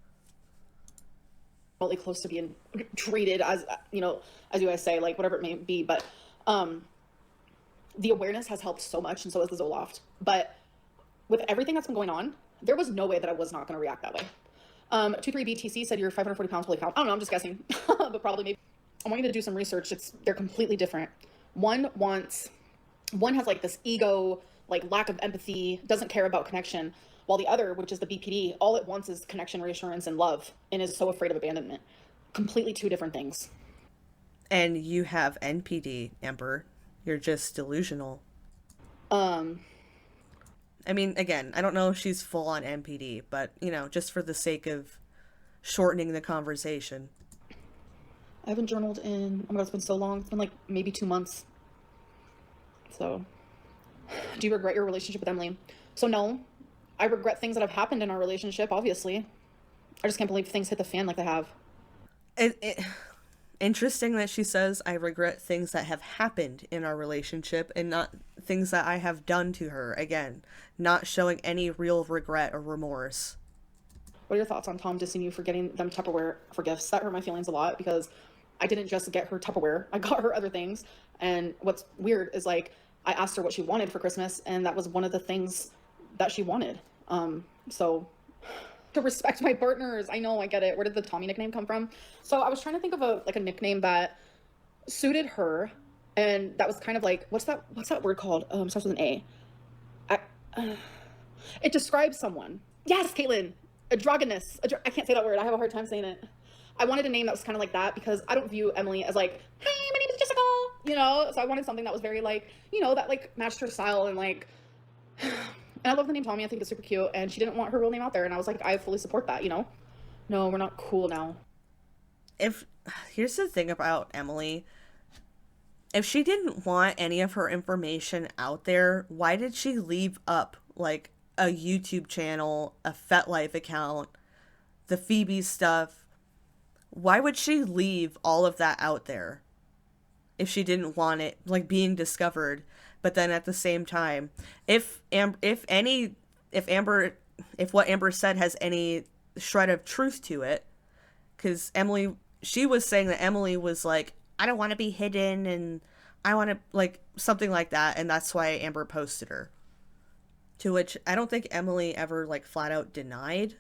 Remotely close to being treated as, you know, as you guys say, like, whatever it may be, but the awareness has helped so much, and so has the Zoloft. But with everything that's been going on, there was no way that I was not going to react that way. 23BTC said you're 540 pounds. Holy cow. I don't know, I'm just guessing. But probably maybe. I want you to do some research. They're completely different. One has, like, this ego, like, lack of empathy, doesn't care about connection, while the other, which is the BPD, all it wants is connection, reassurance, and love, and is so afraid of abandonment. Completely two different things. And you have NPD, Amber. You're just delusional. I mean, again, I don't know if she's full on NPD, but, you know, just for the sake of shortening the conversation. I haven't journaled in, oh my god, it's been so long. It's been like maybe 2 months. So, do you regret your relationship with Emily? So no, I regret things that have happened in our relationship, obviously. I just can't believe things hit the fan like they have. interesting that she says, I regret things that have happened in our relationship and not things that I have done to her. Again, not showing any real regret or remorse. What are your thoughts on Tom dissing you for getting them Tupperware for gifts? That hurt my feelings a lot because I didn't just get her Tupperware. I got her other things. And what's weird is like, I asked her what she wanted for Christmas, and that was one of the things that she wanted. So to respect my partners, I know, I get it. Where did the Tommy nickname come from? So I was trying to think of a nickname that suited her, and that was kind of like, what's that word called? Starts with an A. It describes someone. Yes, Caitlin. Androgynous. I can't say that word. I have a hard time saying it. I wanted a name that was kind of like that because I don't view Emily as like, hey, my name is Jessica, you know? So I wanted something that was very like, you know, that like matched her style and like, and I love the name Tommy. I think it's super cute. And she didn't want her real name out there. And I was like, I fully support that, you know? No, we're not cool now. Here's the thing about Emily. If she didn't want any of her information out there, why did she leave up like a YouTube channel, a FetLife account, the Phoebe stuff? Why would she leave all of that out there if she didn't want it like being discovered? But then at the same time, if what Amber said has any shred of truth to it, because she was saying that Emily was like, I don't want to be hidden and I want to like something like that, and that's why Amber posted her. To which I don't think Emily ever like flat out denied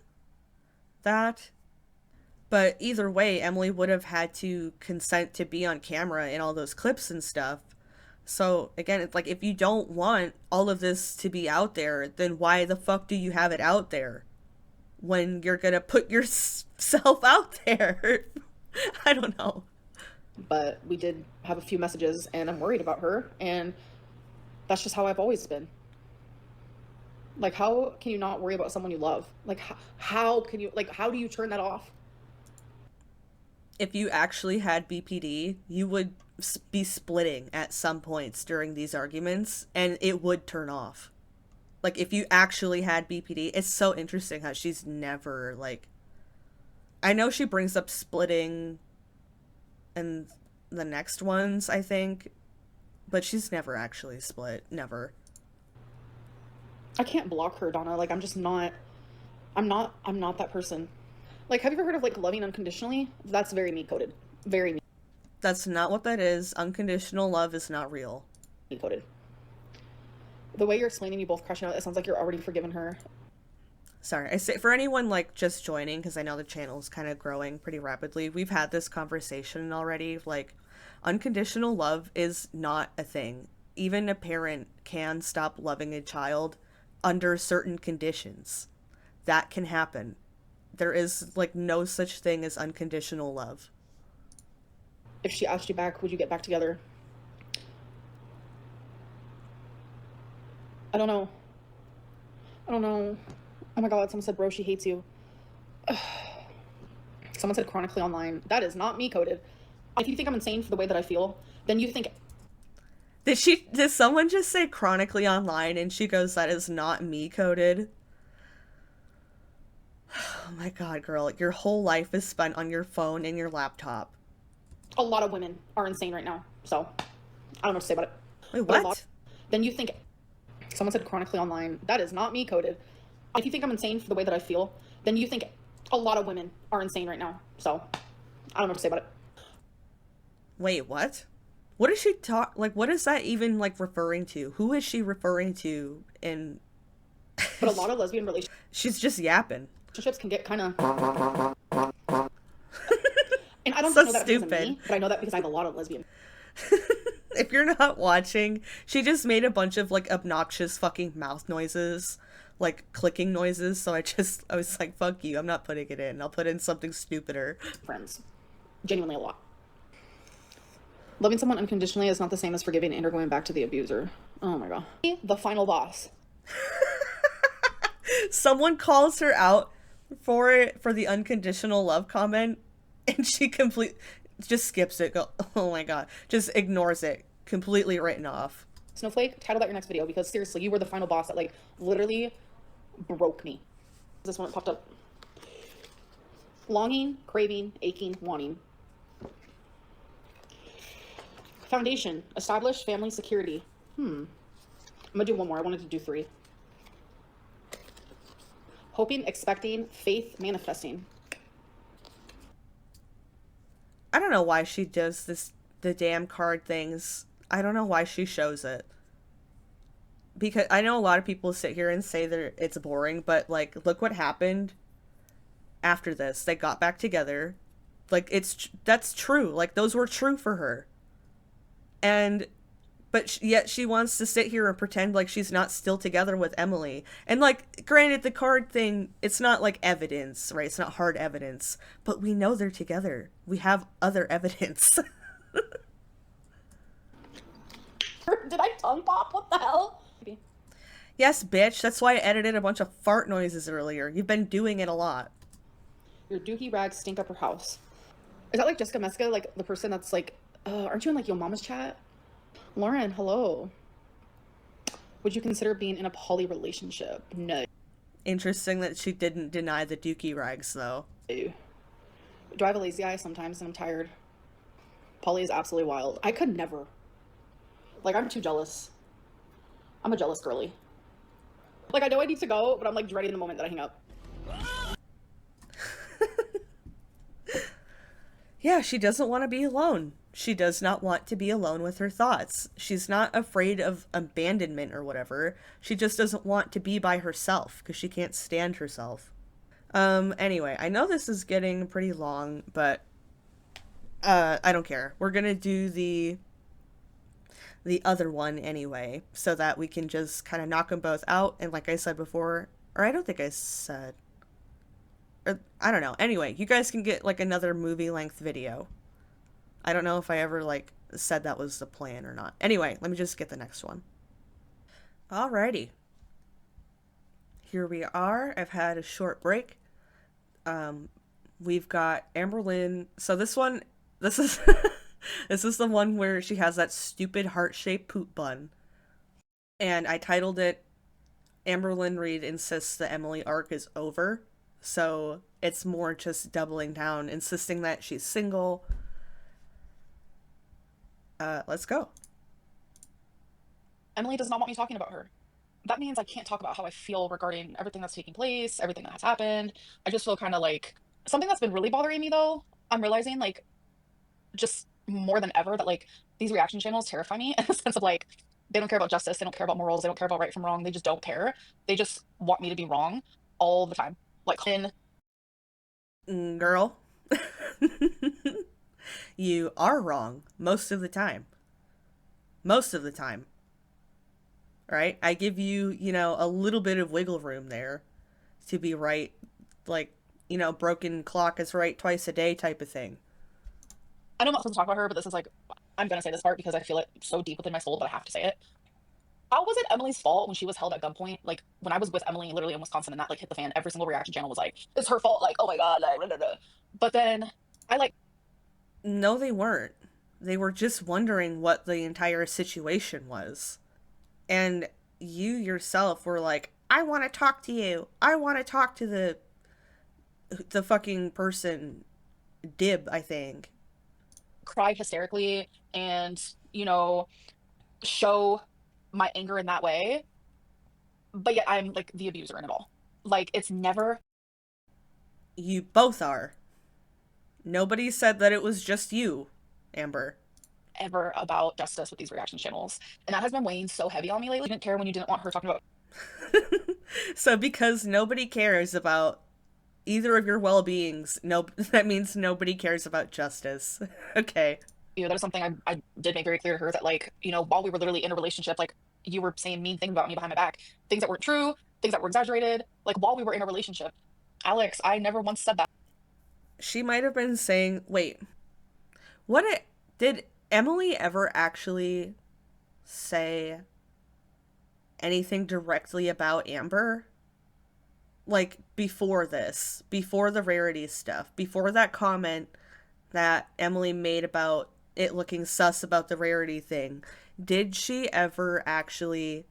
that. But either way, Emily would have had to consent to be on camera in all those clips and stuff. So again, it's like, if you don't want all of this to be out there, then why the fuck do you have it out there when you're gonna put yourself out there? I don't know. But we did have a few messages and I'm worried about her, and that's just how I've always been. Like, how can you not worry about someone you love? Like, how can you, like, how do you turn that off? If you actually had BPD, you would be splitting at some points during these arguments, and it would turn off. Like, if you actually had BPD, it's so interesting how she's never, like... I know she brings up splitting in the next ones, I think, but she's never actually split. Never. I can't block her, Donna. Like, I'm not that person. Like, have you ever heard of, like, loving unconditionally? That's very me-coded. Very me. That's not what that is. Unconditional love is not real. Me-coded. The way you're explaining you both crashing out, it sounds like you're already forgiven her. Sorry, I say for anyone, like, just joining, because I know the channel's kind of growing pretty rapidly, we've had this conversation already. Like, unconditional love is not a thing. Even a parent can stop loving a child under certain conditions. That can happen. There is, like, no such thing as unconditional love. If she asked you back, would you get back together? I don't know. Oh my god, someone said, bro, she hates you. Someone said chronically online. That is not me coded. If you think I'm insane for the way that I feel, then you think... Did someone just say chronically online and she goes, that is not me coded? Oh my god, girl, your whole life is spent on your phone and your laptop. A lot of women are insane right now, so I don't know what to say about it. Wait, what? Then you think... Someone said chronically online. That is not me coded. If you think I'm insane for the way that I feel, then you think a lot of women are insane right now, so I don't know what to say about it. Wait, what? What is she like, what is that even, like, referring to? Who is she referring to in... But a lot of lesbian relationships... She's just yapping. Relationships can get kind of... And I don't So know that stupid. Because of me, but I know that because I have a lot of lesbian... If you're not watching, she just made a bunch of, like, obnoxious fucking mouth noises, like, clicking noises, so I was like, fuck you, I'm not putting it in. I'll put in something stupider. Friends. Genuinely a lot. Loving someone unconditionally is not the same as forgiving and or going back to the abuser. Oh my god. The final boss. Someone calls her out for the unconditional love comment, and she just skips it. Oh my god. Just ignores it. Completely written off. Snowflake, title that your next video, because seriously, you were the final boss that, like, literally broke me. This one popped up. Longing, craving, aching, wanting. Foundation. Establish family security. I'm gonna do one more. I wanted to do 3. Hoping, expecting, faith, manifesting. I don't know why she does the damn card things. I don't know why she shows it. Because I know a lot of people sit here and say that it's boring, but like, look what happened after this. They got back together. Like, that's true. Like, those were true for her. And but yet she wants to sit here and pretend like she's not still together with Emily. And like, granted, the card thing, it's not like evidence, right? It's not hard evidence, but we know they're together. We have other evidence. Did I tongue pop? What the hell? Yes, bitch. That's why I edited a bunch of fart noises earlier. You've been doing it a lot. Your dookie rags stink up her house. Is that like Jessica Meska, like the person that's like, aren't you in like Yo Mama's chat? Lauren, hello. Would you consider being in a poly relationship? No. Interesting that she didn't deny the dookie rags, though. Do I have a lazy eye sometimes and I'm tired? Poly is absolutely wild. I could never. Like, I'm too jealous. I'm a jealous girly. Like, I know I need to go, but I'm like dreading the moment that I hang up. Yeah, she doesn't want to be alone. She does not want to be alone with her thoughts. She's not afraid of abandonment or whatever. She just doesn't want to be by herself because she can't stand herself. Anyway, I know this is getting pretty long, but I don't care. We're gonna do the other one anyway, so that we can just kind of knock them both out. And like I said before, or I don't think I said, or I don't know. Anyway, you guys can get like another movie length video. I don't know if I ever like said that was the plan or not. Anyway, let me just get the next one. Alrighty. Here we are. I've had a short break. We've got Amberlynn. So this is this is the one where she has that stupid heart-shaped poop bun. And I titled it Amberlynn Reid insists the Emily arc is over. So it's more just doubling down, insisting that she's single. Let's go. Emily does not want me talking about her. That means I can't talk about how I feel regarding everything that's taking place, everything that has happened. I just feel kind of like something that's been really bothering me though. I'm realizing like just more than ever that like these reaction channels terrify me in the sense of like they don't care about justice, they don't care about morals, they don't care about right from wrong, they just don't care. They just want me to be wrong all the time. Like Girl. You are wrong most of the time. Most of the time. Right? I give you, a little bit of wiggle room there to be right. Like, broken clock is right twice a day type of thing. I know I'm not supposed to talk about her, but this is like, I'm gonna say this part because I feel it so deep within my soul, but I have to say it. How was it Emily's fault when she was held at gunpoint? Like when I was with Emily, literally in Wisconsin, and that like hit the fan. Every single reaction channel was like, "It's her fault." Like, oh my god, like, blah, blah, blah. But then I like. No, they weren't. They were just wondering what the entire situation was, and you yourself were like, "I want to talk to you. I want to talk to the fucking person, Dib, I think." Cry hysterically and show my anger in that way, but yet I'm like the abuser in it all. Like it's never. You both are. Nobody said that it was just you, Amber. Ever about justice with these reaction channels, and that has been weighing so heavy on me lately. You didn't care when you didn't want her talking about. So because nobody cares about either of your well-beings, no, that means nobody cares about justice. Okay. That is something I did make very clear to her that like while we were literally in a relationship, like you were saying mean things about me behind my back, things that weren't true, things that were exaggerated, like while we were in a relationship. Alex, I never once said that. She might have been saying, wait, did Emily ever actually say anything directly about Amber? Like, before this, before the Rarity stuff, before that comment that Emily made about it looking sus about the Rarity thing, did she ever actually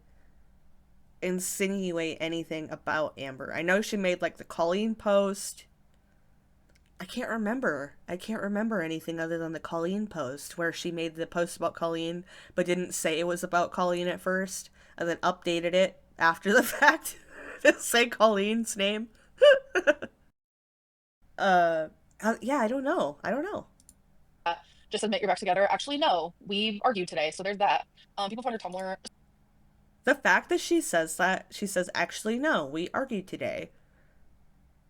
insinuate anything about Amber? I know she made, like, the Colleen post. I can't remember. I can't remember anything other than the Colleen post where she made the post about Colleen but didn't say it was about Colleen at first and then updated it after the fact to say Colleen's name. uh yeah, I don't know. I don't know. Just admit you're back together. Actually, no, we argued today, so there's that. People find her Tumblr. The fact that she says that, she says, actually, no, we argued today.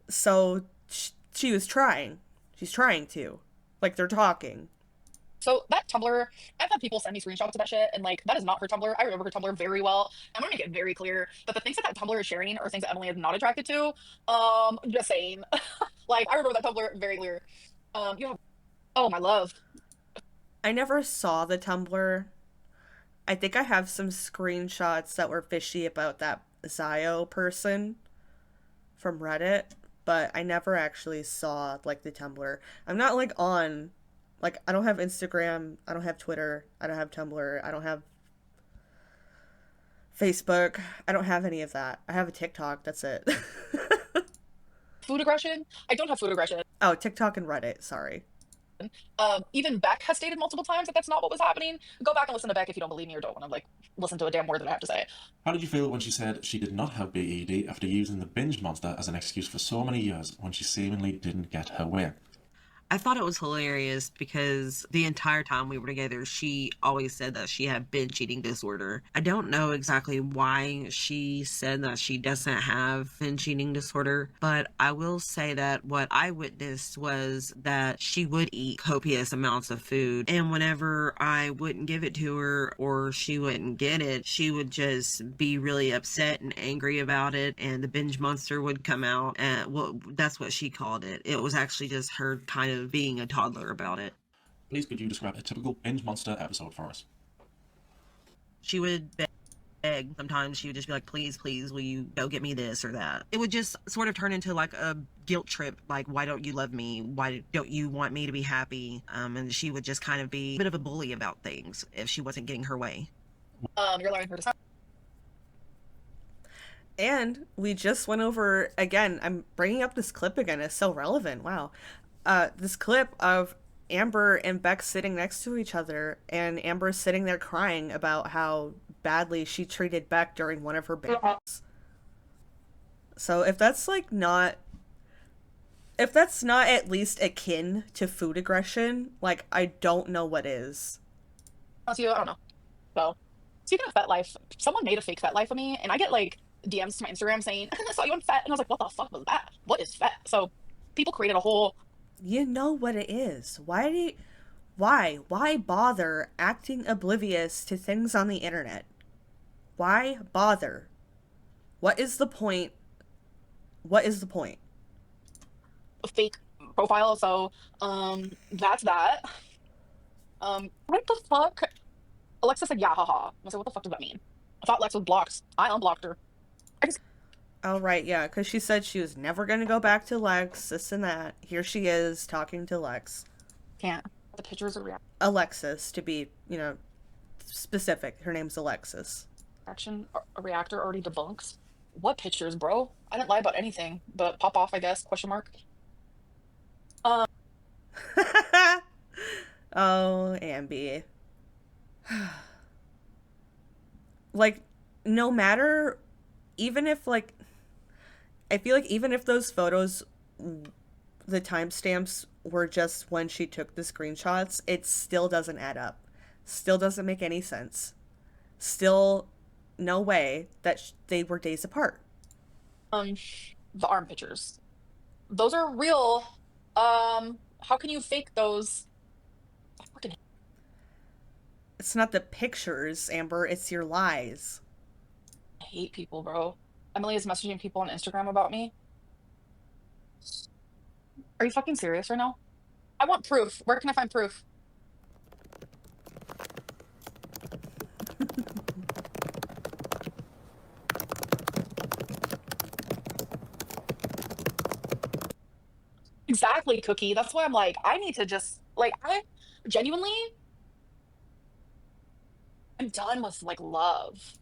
So she was trying. She's trying to. Like, they're talking. So that Tumblr, I've had people send me screenshots of that shit, and like that is not her Tumblr. I remember her Tumblr very well. I'm gonna make it very clear that the things that Tumblr is sharing are things that Emily is not attracted to. Just saying. Like I remember that Tumblr very clear. You have, oh my love. I never saw the Tumblr. I think I have some screenshots that were fishy about that Zio person from Reddit, but I never actually saw like the Tumblr. I'm not like on like I don't have Instagram, I don't have Twitter, I don't have Tumblr, I don't have Facebook, I don't have any of that. I have a TikTok, that's it. Food aggression. I don't have food aggression. Oh, TikTok and Reddit, sorry. Even Beck has stated multiple times that that's not what was happening. Go back and listen to Beck if you don't believe me or don't want to like listen to a damn word that I have to say. How did you feel when she said she did not have BED after using the binge monster as an excuse for so many years when she seemingly didn't get her way? I thought it was hilarious because the entire time we were together, she always said that she had binge eating disorder. I don't know exactly why she said that she doesn't have binge eating disorder, but I will say that what I witnessed was that she would eat copious amounts of food, and whenever I wouldn't give it to her or she wouldn't get it, she would just be really upset and angry about it, and the binge monster would come out, and well, that's what she called it. It was actually just her kind of being a toddler about it. Please could you describe a typical binge monster episode for us? She would beg. Sometimes she would just be like, please, please, will you go get me this or that? It would just sort of turn into like a guilt trip. Like, why don't you love me? Why don't you want me to be happy? And she would just kind of be a bit of a bully about things if she wasn't getting her way. You're allowing her to. And we just went over, again, I'm bringing up this clip again, it's so relevant, wow. This clip of Amber and Beck sitting next to each other, and Amber's sitting there crying about how badly she treated Beck during one of her bangs. So if that's like not, if that's not at least akin to food aggression, like I don't know what is. I don't know. So speaking of Fet Life, someone made a fake Fet Life of me, and I get like DMs to my Instagram saying, I saw you on Fet, and I was like, what the fuck was that? What is Fet? So people created a whole. You know what it is. Why bother acting oblivious to things on the internet? Why bother? What is the point? What is the point? A fake profile, so that's that. What the fuck? Alexa said, yeah, haha. I said, what the fuck does that mean? I thought Lex was blocked. I unblocked her. Oh, right, yeah, because she said she was never going to go back to Lex, this and that. Here she is, talking to Lex. Can't. The pictures are Alexis, to be, specific. Her name's Alexis. reaction. A reactor already debunks. What pictures, bro? I didn't lie about anything, but pop off, I guess, question mark. Oh, Ambi. Like, no matter, even if, like, I feel like even if those photos, the timestamps were just when she took the screenshots, it still doesn't add up. Still doesn't make any sense. Still, no way that they were days apart. The arm pictures. Those are real. How can you fake those? I fucking It's not the pictures, Amber, it's your lies. hate people, bro. Emily is messaging people on Instagram about me. Are you fucking serious right now? I want proof. Where can I find proof? Exactly, Cookie. That's why I'm like, I need to just, like, I genuinely, I'm done with, like, love.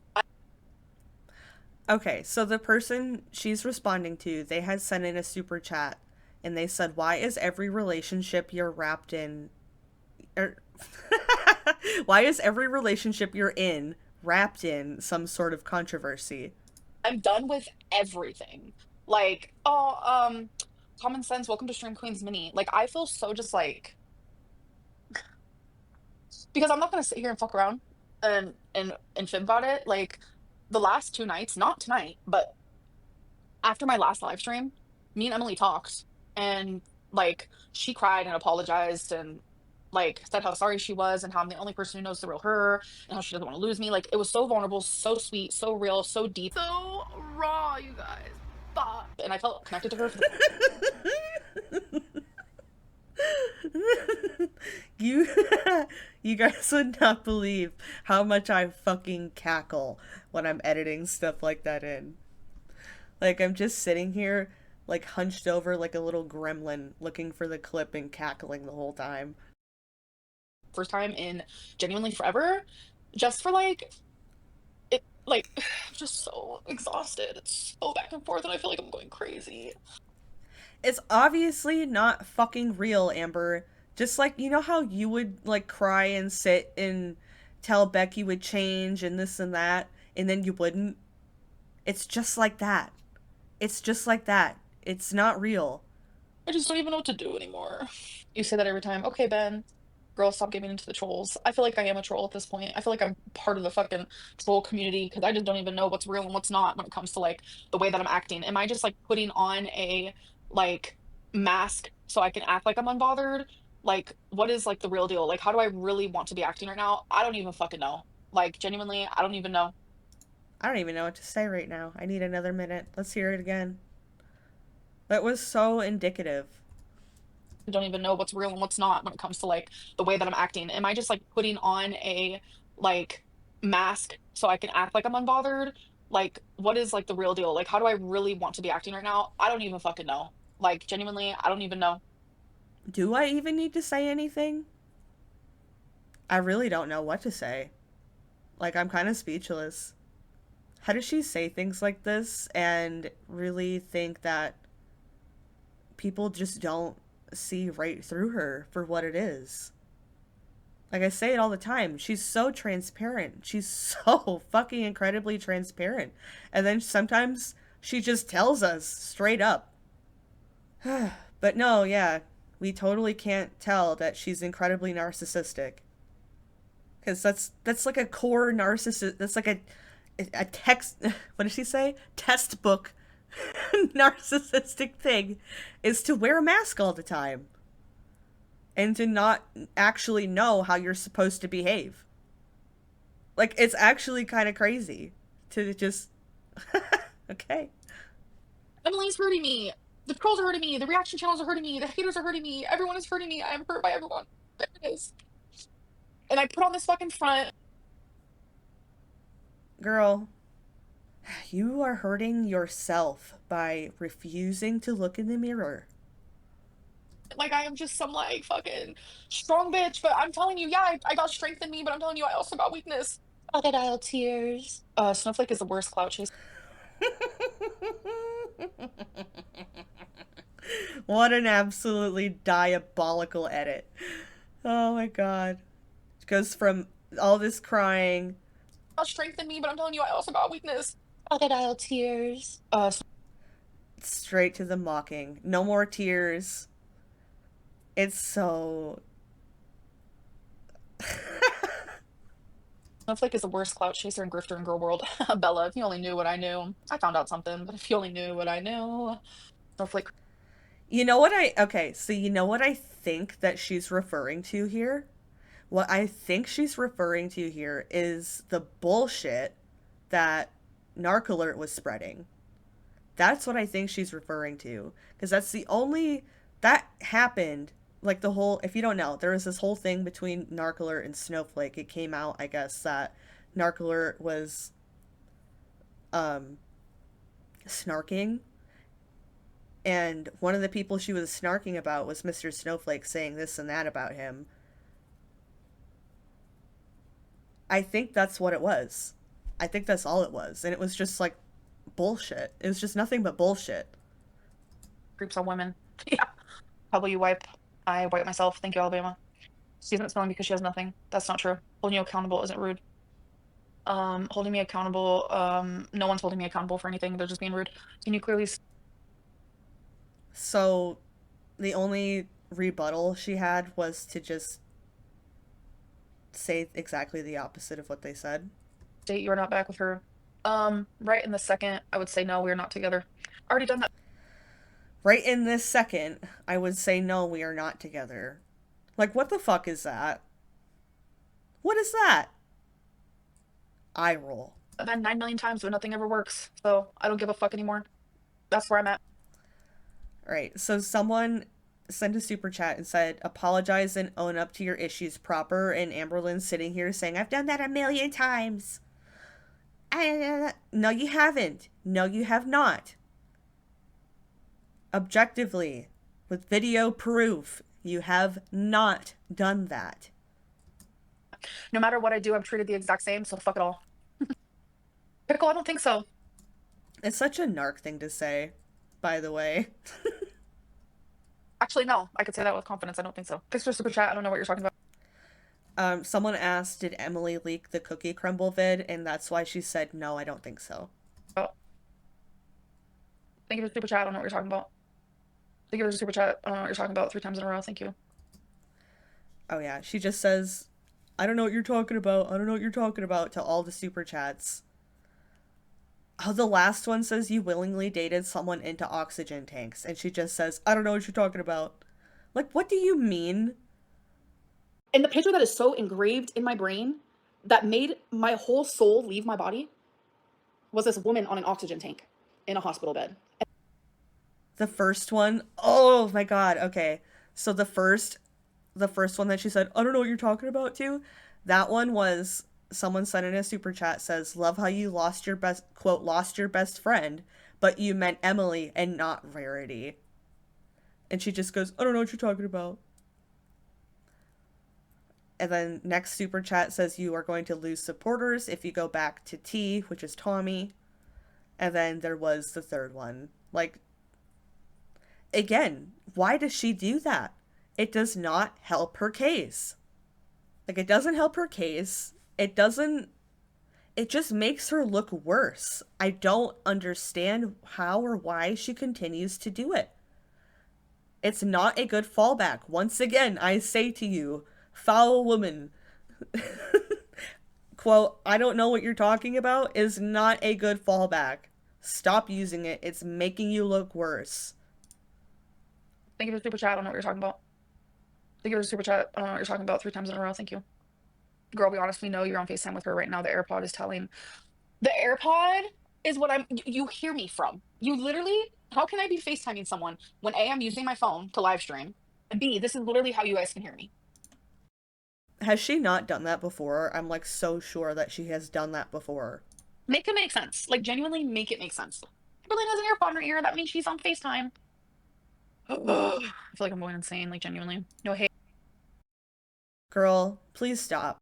Okay, so the person she's responding to, they had sent in a super chat and they said, why is every relationship you're wrapped in, er, why is every relationship you're in wrapped in some sort of controversy? I'm done with everything. Like, common sense, welcome to Stream Queens Mini. Like, I feel so just like, because I'm not gonna sit here and fuck around and fib about it. Like, the last 2 nights, not tonight, but after my last live stream, me and Emily talked, and like she cried and apologized and like said how sorry she was and how I'm the only person who knows the real her and how she doesn't want to lose me. Like, it was so vulnerable, so sweet, so real, so deep, So raw, you guys. Fuck. and I felt connected to her for You you guys would not believe how much I fucking cackle when I'm editing stuff like that in. Like, I'm just sitting here, like, hunched over like a little gremlin, looking for the clip and cackling the whole time. first time in genuinely forever, just for like it. Like, I'm just so exhausted. It's so back and forth, and I feel like I'm going crazy. It's obviously not fucking real, Amber. Just like, you know how you would, like, cry and sit and tell Becky would change and this and that, and then you wouldn't? It's just like that. It's just like that. It's not real. I just don't even know what to do anymore. You say that every time. Okay, Ben. Girl, stop giving into the trolls. I feel like I am a troll at this point. I feel like I'm part of the fucking troll community because I just don't even know what's real and what's not when it comes to like the way that I'm acting. Am I just like putting on a like mask so I can act like I'm unbothered? Like, what is like the real deal? Like, how do I really want to be acting right now? I don't even fucking know. Like, genuinely, I don't even know. I don't even know what to say right now. I need another minute. Let's hear it again. That was so indicative. I don't even know what's real and what's not when it comes to like the way that I'm acting. Am I just like putting on a like mask so I can act like I'm unbothered? Like, what is like the real deal? Like, how do I really want to be acting right now? I don't even fucking know. Like, genuinely, I don't even know. Do I even need to say anything? I really don't know what to say. Like, I'm kind of speechless. How does she say things like this and really think that people just don't see right through her for what it is? Like, I say it all the time. She's so transparent. She's so fucking incredibly transparent. And then sometimes she just tells us straight up. But no, yeah, we totally can't tell that she's incredibly narcissistic. Because that's like a core narcissist. That's like a text. What did she say? Textbook narcissistic thing is to wear a mask all the time and to not actually know how you're supposed to behave. Like, it's actually kind of crazy to just okay. Emily's hurting me. The trolls are hurting me. The reaction channels are hurting me. The haters are hurting me. Everyone is hurting me. I am hurt by everyone. There it is. And I put on this fucking front. Girl, you are hurting yourself by refusing to look in the mirror. Like, I am just some like fucking strong bitch, but I'm telling you, yeah, I got strength in me, but I'm telling you, I also got weakness. Crocodile tears. Snowflake is the worst clout chaser. What an absolutely diabolical edit. Oh my god. It goes from all this crying. Got strength in me, but I'm telling you, I also got weakness. Crocodile tears. Straight to the mocking. No more tears. It's so... Snowflake is the worst clout chaser and grifter in girl world. Bella, if you only knew what I knew. I found out something, but if you only knew what I knew. Snowflake. You know what okay, so you know what I think that she's referring to here? What I think she's referring to here is the bullshit that Narc was spreading. That's what I think she's referring to. Because that's the only... That happened, like the whole... If you don't know, there was this whole thing between Narc and Snowflake. It came out, I guess, that Narc was snarking. And one of the people she was snarking about was Mr. Snowflake, saying this and that about him. I think that's what it was. I think that's all it was. And it was just like bullshit. It was just nothing but bullshit. Creeps on women. Yeah. How will you wipe? I wipe myself. Thank you, Alabama. She isn't smelling because she has nothing. That's not true. Holding you accountable isn't rude. Holding me accountable, no one's holding me accountable for anything. They're just being rude. Can you clearly So the only rebuttal she had was to just say exactly the opposite of what they said. state you are not back with her? Right in the second, I would say no, we are not together. Already done that. Right in this second, I would say no, we are not together. Like, what the fuck is that? What is that? Eye roll. I've had 9 million times, but nothing ever works. So I don't give a fuck anymore. That's where I'm at. Right, so someone sent a super chat and said, apologize and own up to your issues proper, and Amberlynn sitting here saying, I've done that a million times. No, you haven't. No, you have not. Objectively, with video proof, you have not done that. No matter what I do, I'm treated the exact same, so fuck it all. Pickle, I don't think so. It's such a narc thing to say, by the way. Actually, no. I could say that with confidence. I don't think so. Thanks for super chat. I don't know what you're talking about. Someone asked, did Emily leak the cookie crumble vid? And that's why she said, no, I don't think so. Oh. Thank you for super chat. I don't know what you're talking about. Thank you for super chat. I don't know what you're talking about 3 times in a row. Thank you. Oh, yeah. She just says, I don't know what you're talking about. I don't know what you're talking about to all the super chats. Oh, the last one says you willingly dated someone into oxygen tanks. And she just says, I don't know what you're talking about. Like, what do you mean? And the picture that is so engraved in my brain that made my whole soul leave my body was this woman on an oxygen tank in a hospital bed. The first one, oh my god, okay. So the first one that she said, I don't know what you're talking about too, that one was someone sent in a super chat says, love how you lost your best, quote, lost your best friend, but you meant Emily and not Rarity. And she just goes, I don't know what you're talking about. And then next super chat says you are going to lose supporters if you go back to T, which is Tommy. And then there was the third one. Like, again, why does she do that? It does not help her case. Like, it doesn't help her case. It just makes her look worse. I don't understand how or why she continues to do it. It's not a good fallback. Once again, I say to you, foul woman, quote, I don't know what you're talking about, is not a good fallback. Stop using it. It's making you look worse. Thank you for the super chat. I don't know what you're talking about. Thank you for the super chat. I don't know what you're talking about 3 times in a row. Thank you. Girl, be honest, we know you're on FaceTime with her right now. The AirPod is telling. The AirPod is what you hear me from. You literally, how can I be FaceTiming someone when A, I'm using my phone to live stream, and B, this is literally how you guys can hear me. Has she not done that before? I'm like so sure that she has done that before. Make it make sense. Like, genuinely make it make sense. Amberlynn has an AirPod in her ear. That means she's on FaceTime. I feel like I'm going insane. Like, genuinely. No hate. Girl, please stop.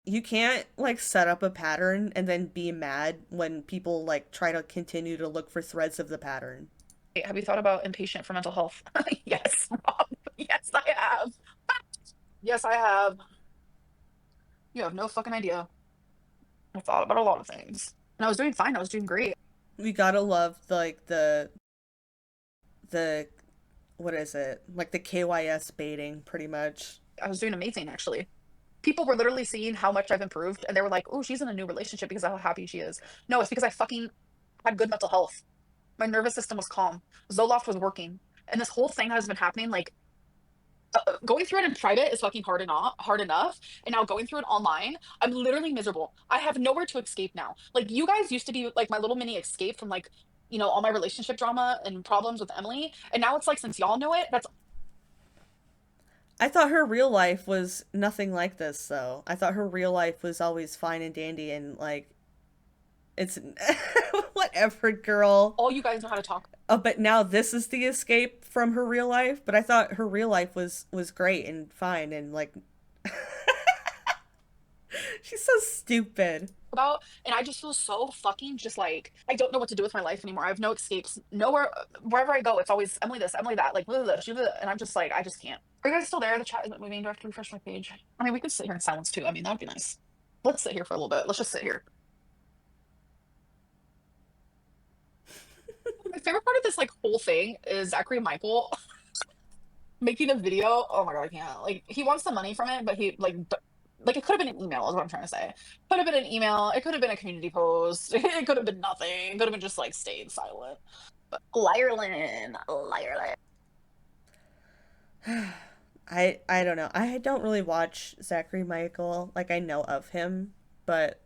You can't, like, set up a pattern and then be mad when people, like, try to continue to look for threads of the pattern. Have you thought about inpatient for mental health? Yes, Rob. Yes, I have. Yes, I have. You have no fucking idea. I thought about a lot of things. And I was doing fine. I was doing great. We gotta love, like, the what is it? Like, the KYS baiting, pretty much. I was doing amazing, actually. People were literally seeing how much I've improved, and they were like, oh, she's in a new relationship because of how happy she is. No, it's because I fucking had good mental health. My nervous system was calm. Zoloft was working. And this whole thing has been happening, like, going through it in private is fucking hard enough. And now going through it online, I'm literally miserable. I have nowhere to escape now. Like, you guys used to be, like, my little mini escape from, like, you know, all my relationship drama and problems with Emily. And now it's like, since y'all know it, that's... I thought her real life was nothing like this, though. I thought her real life was always fine and dandy and, like, it's... whatever, girl. all you guys know how to talk. Oh, but now this is the escape from her real life? But I thought her real life was great and fine and, like... She's so stupid. about, and I just feel so fucking just like I don't know what to do with my life anymore. I have no escapes. Nowhere, wherever I go, it's always Emily this, Emily that, like blah, blah, blah, blah, and I'm just like I just can't. Are you guys still there? The chat isn't moving. Do I have to refresh my page? I mean, we could sit here in silence too. I mean, that'd be nice. Let's sit here for a little bit. Let's just sit here. My favorite part of this like whole thing is Zachary Michael making a video. Oh my god, I can't. Like he wants the money from it, but he like it could have been an email is what I'm trying to say. Could have been an email. It could have been a community post. It could have been nothing. It could have been just like stayed silent. But Liarlyn. I don't know. I don't really watch Zachary Michael. Like I know of him, but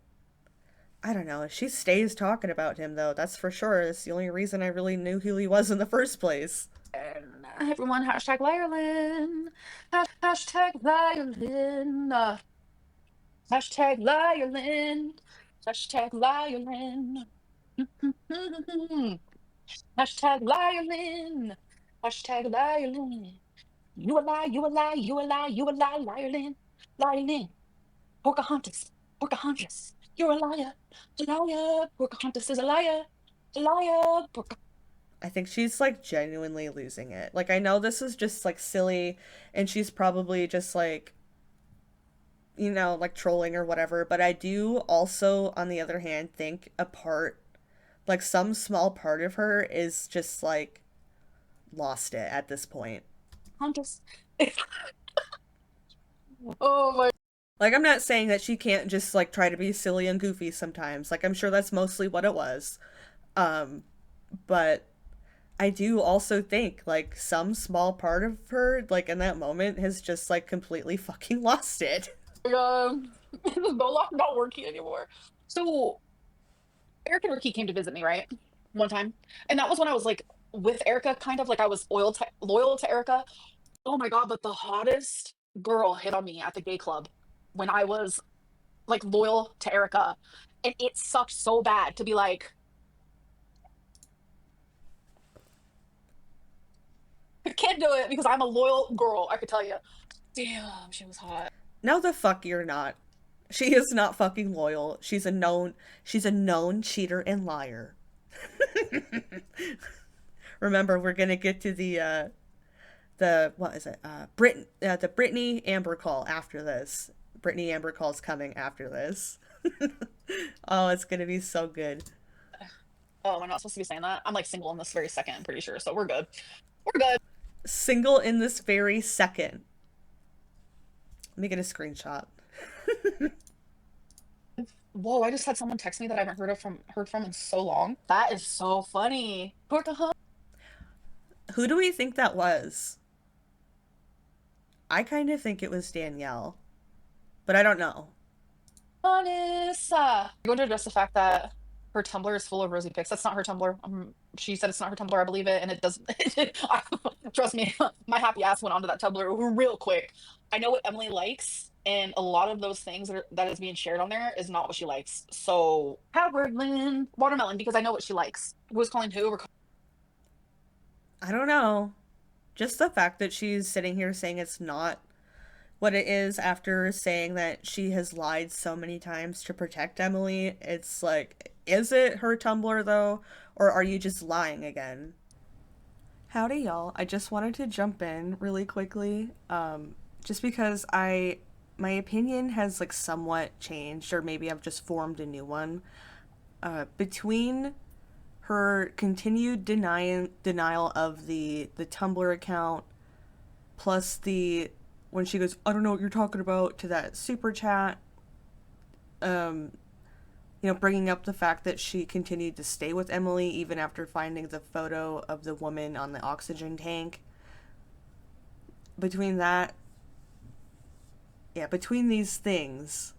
I don't know. She stays talking about him though. That's for sure. It's the only reason I really knew who he was in the first place. And everyone hashtag Liarlyn. Hashtag Liarlyn. Hashtag Liarlyn. Hashtag Liarlyn. Hashtag Liarlyn. Hashtag Liarlyn. You a lie, you a lie, you a lie, you a lie, Liarlyn. Liarlyn. Pocahontas. Pocahontas. You're a liar. A liar. Pocahontas is a liar. A liar. I think she's like genuinely losing it. Like I know this is just like silly and she's probably just like you know, like trolling or whatever, but I do also on the other hand think a part like some small part of her is just like lost it at this point. Pocahontas. Oh my. Like I'm not saying that she can't just like try to be silly and goofy sometimes. Like I'm sure that's mostly what it was. But I do also think like some small part of her like in that moment has just like completely fucking lost it. This no lock not working anymore. So Eric and Ricky came to visit me, right? One time. And that was when I was like with Erica, kind of like I was loyal to Erica. Oh my god, but the hottest girl hit on me at the gay club when I was like loyal to Erica. And it sucked so bad to be like, I can't do it because I'm a loyal girl, I could tell you. Damn, she was hot. No the fuck you're not. She is not fucking loyal. She's a known cheater and liar. Remember, we're gonna get to the what is it? The Brittany Amber call after this. Brittany Amber call's coming after this. Oh, it's gonna be so good. Oh, I'm not supposed to be saying that. I'm like single in this very second, I'm pretty sure. So we're good. We're good. Single in this very second. Let me get a screenshot. Whoa, I just had someone text me that I haven't heard from in so long. That is so funny. Who do we think that was? I kind of think it was Danielle, but I don't know. Honest. I'm going to address the fact that her Tumblr is full of rosy pics. That's not her Tumblr. She said it's not her Tumblr. I believe it, and it doesn't. Trust me, my happy ass went onto that Tumblr real quick. I know what Emily likes, and a lot of those things that is being shared on there is not what she likes. So, Howard Watermelon, because I know what she likes. Who was calling who? I don't know. Just the fact that she's sitting here saying it's not what it is after saying that she has lied so many times to protect Emily. It's like, is it her Tumblr though? Or are you just lying again? Howdy y'all. I just wanted to jump in really quickly. Just because my opinion has like somewhat changed, or maybe I've just formed a new one. Between her continued denial of the Tumblr account, plus when she goes, I don't know what you're talking about, to that super chat, bringing up the fact that she continued to stay with Emily even after finding the photo of the woman on the oxygen tank. Between these things.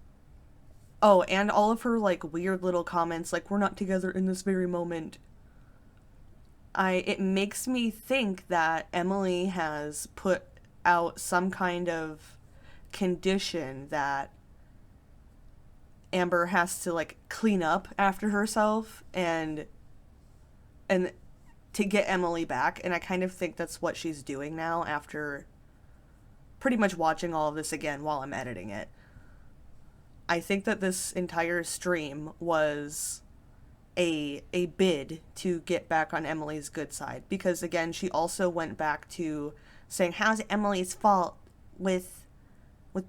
Oh, and all of her, like, weird little comments, like, we're not together in this very moment. It makes me think that Emily has put out some kind of condition that Amber has to, like, clean up after herself and to get Emily back. And I kind of think that's what she's doing now after pretty much watching all of this again while I'm editing it. I think that this entire stream was a bid to get back on Emily's good side, because again, she also went back to saying how's it Emily's fault with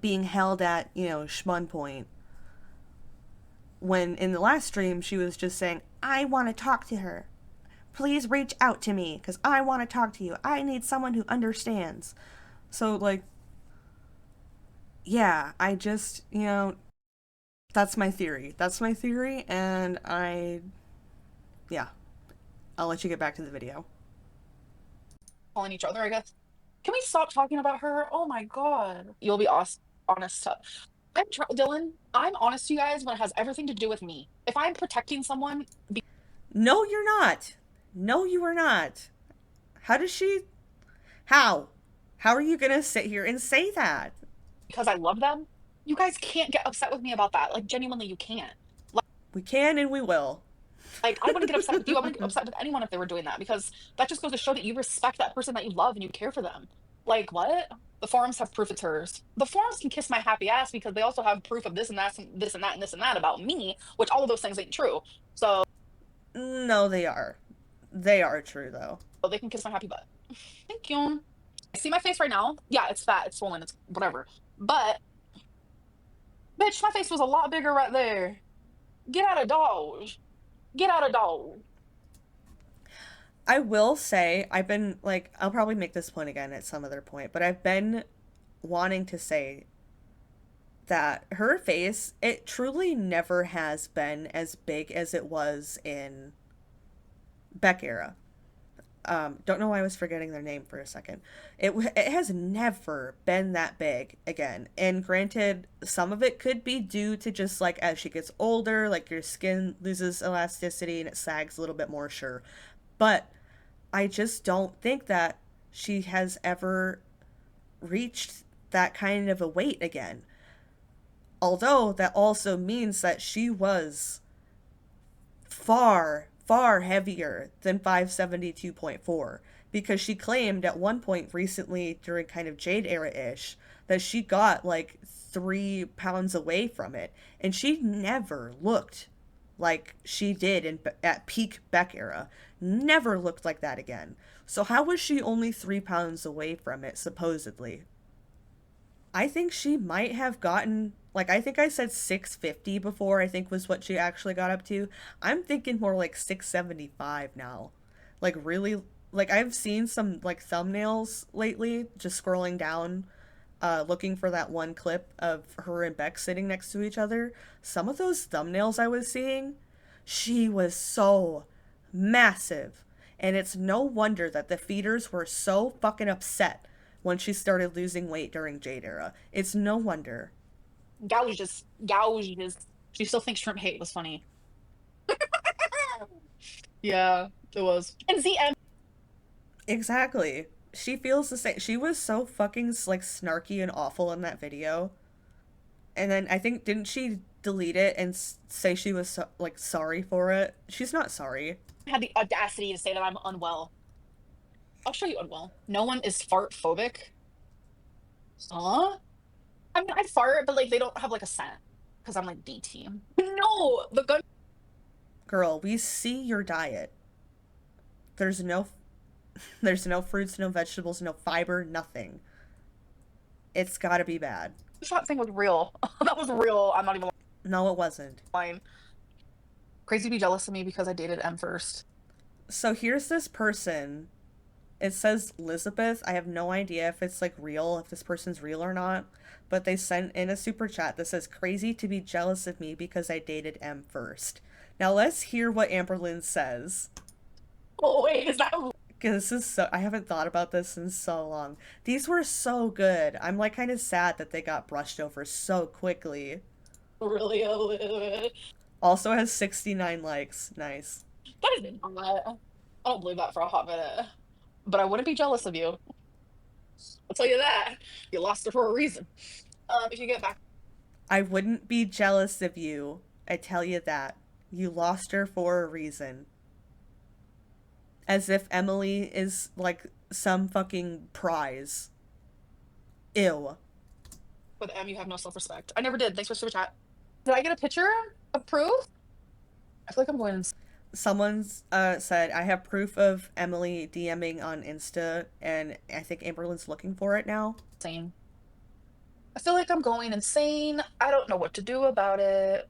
being held at, you know, Schmun Point, when in the last stream she was just saying, I want to talk to her, please reach out to me because I want to talk to you, I need someone who understands. So like, yeah, I just, you know, that's my theory, and yeah, I'll let you get back to the video. Calling each other, I guess. Can we stop talking about her? Oh my god. You'll be honest to. Dylan, I'm honest to you guys when it has everything to do with me. If I'm protecting someone. No, you're not. No, you are not. How does she. How are you gonna sit here and say that? Because I love them? You guys can't get upset with me about that. Like, genuinely, you can't. Like, we can and we will. Like, I wouldn't get upset with you. I wouldn't get upset with anyone if they were doing that, because that just goes to show that you respect that person that you love and you care for them. Like, what? The forums have proof it's hers. The forums can kiss my happy ass because they also have proof of this and that and this and that and this and that about me, which all of those things ain't true. So. No, they are. They are true, though. They can kiss my happy butt. Thank you. See my face right now? Yeah, it's fat, it's swollen, it's whatever. But, bitch, my face was a lot bigger right there. Get out of Dodge. Get out of Dodge. I will say, I've been, like, I'll probably make this point again at some other point, but I've been wanting to say that her face, it truly never has been as big as it was in Beck era. Don't know why I was forgetting their name for a second. It has never been that big again. And granted, some of it could be due to just like as she gets older, like your skin loses elasticity and it sags a little bit more, sure. But I just don't think that she has ever reached that kind of a weight again. Although that also means that she was far heavier than 572.4, because she claimed at one point recently during kind of Jade era-ish that she got like 3 pounds away from it, and she never looked like she did at peak Beck era. Never looked like that again. So how was she only 3 pounds away from it, supposedly? I think she might have gotten, like, I think I said 650 before, I think was what she actually got up to. I'm thinking more like 675 now. Like, really, like, I've seen some, like, thumbnails lately, just scrolling down, looking for that one clip of her and Beck sitting next to each other. Some of those thumbnails I was seeing, she was so massive. And it's no wonder that the feeders were so fucking upset when she started losing weight during Jade era. It's no wonder. Gouges. She still thinks shrimp hate was funny. Yeah, it was. And ZM. Exactly. She feels the same. She was so fucking like snarky and awful in that video. And then I think, didn't she delete it and say she was like sorry for it? She's not sorry. I had the audacity to say that I'm unwell. I'll show you unwell. No one is fart phobic. Huh? I mean, I fart, but like they don't have like a scent because I'm like B team. No, the gun. Girl, we see your diet. There's no fruits, no vegetables, no fiber, nothing. It's gotta be bad. The shot thing was real. That was real. I'm not even. No, it wasn't. Lying. Crazy to be jealous of me because I dated M first. So here's this person. It says Elizabeth. I have no idea if it's like real, if this person's real or not. But they sent in a super chat that says, crazy to be jealous of me because I dated M first. Now let's hear what Amberlynn says. Oh wait, is that? Because this is so, I haven't thought about this in so long. These were so good. I'm like kind of sad that they got brushed over so quickly. Really a little bit. Also has 69 likes. Nice. That is not. I don't believe that for a hot minute. But I wouldn't be jealous of you. I'll tell you that. You lost her for a reason. If you get back. I wouldn't be jealous of you. I tell you that. You lost her for a reason. As if Emily is like some fucking prize. Ew. With M, you have no self-respect. I never did. Thanks for super chat. Did I get a picture of proof? I feel like I'm going Someone's said, I have proof of Emily DMing on Insta, and I think Amberlynn's looking for it now. insane. I feel like I'm going insane. I don't know what to do about it.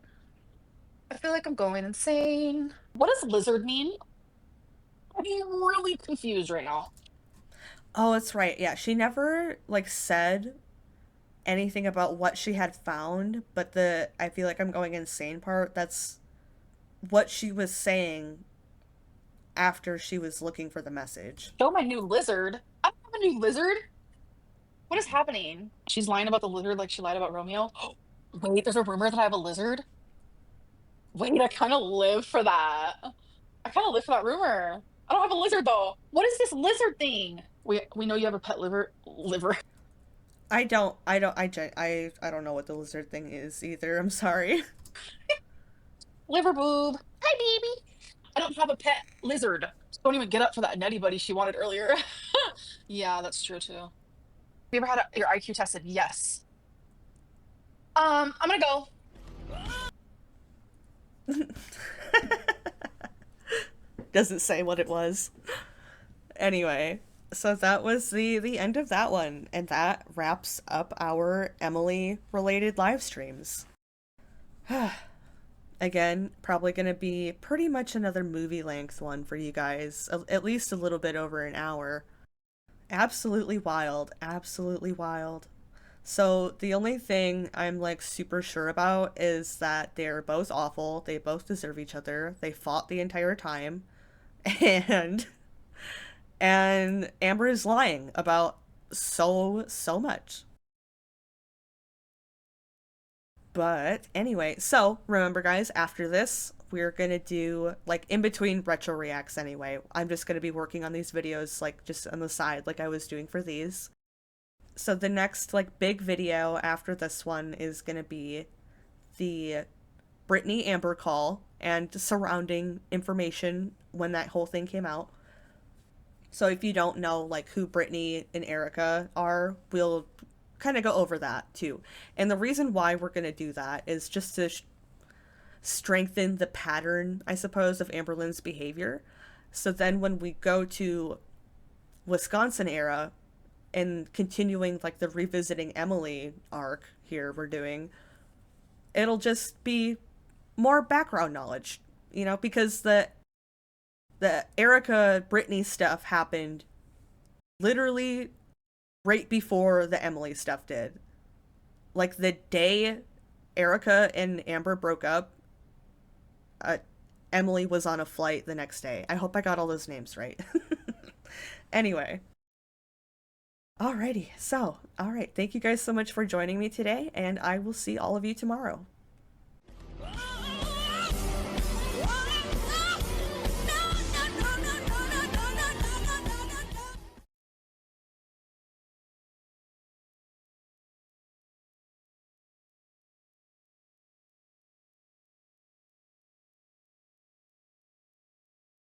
I feel like I'm going insane. What does lizard mean? I'm really confused right now. Oh, that's right. Yeah, she never, like, said anything about what she had found, but the I feel like I'm going insane part, that's what she was saying after she was looking for the message. Show my new lizard. I don't have a new lizard. What is happening? She's lying about the lizard like she lied about Romeo. Wait, there's a rumor that I have a lizard. Wait, I kind of live for that. I kind of live for that rumor. I don't have a lizard though. What is this lizard thing? We know you have a pet liver. I don't know what the lizard thing is either. I'm sorry. Liver boob. Hi, baby. I don't have a pet lizard. Don't even get up for that nutty buddy she wanted earlier. Yeah, that's true too. Have you ever had your IQ tested? Yes. I'm gonna go. Doesn't say what it was. Anyway, so that was the end of that one, and that wraps up our Emily related live streams. Again, probably going to be pretty much another movie length one for you guys, at least a little bit over an hour. Absolutely wild, absolutely wild. So the only thing I'm like super sure about is that they're both awful, they both deserve each other, they fought the entire time, and Amber is lying about so much. But anyway, so remember guys, after this we're gonna do like in between retro reacts anyway. I'm just gonna be working on these videos like just on the side like I was doing for these. So the next like big video after this one is gonna be the Brittany Amber call and surrounding information when that whole thing came out. So if you don't know like who Brittany and Erica are, we'll kind of go over that too. And the reason why we're going to do that is just to strengthen the pattern, I suppose, of Amberlynn's behavior. So then when we go to Wisconsin era and continuing like the revisiting Emily arc here we're doing, it'll just be more background knowledge, you know, because the Erica Brittany stuff happened literally right before the Emily stuff did. Like the day Erica and Amber broke up, Emily was on a flight the next day. I hope I got all those names right. Anyway. Alrighty, so, alright, thank you guys so much for joining me today, and I will see all of you tomorrow.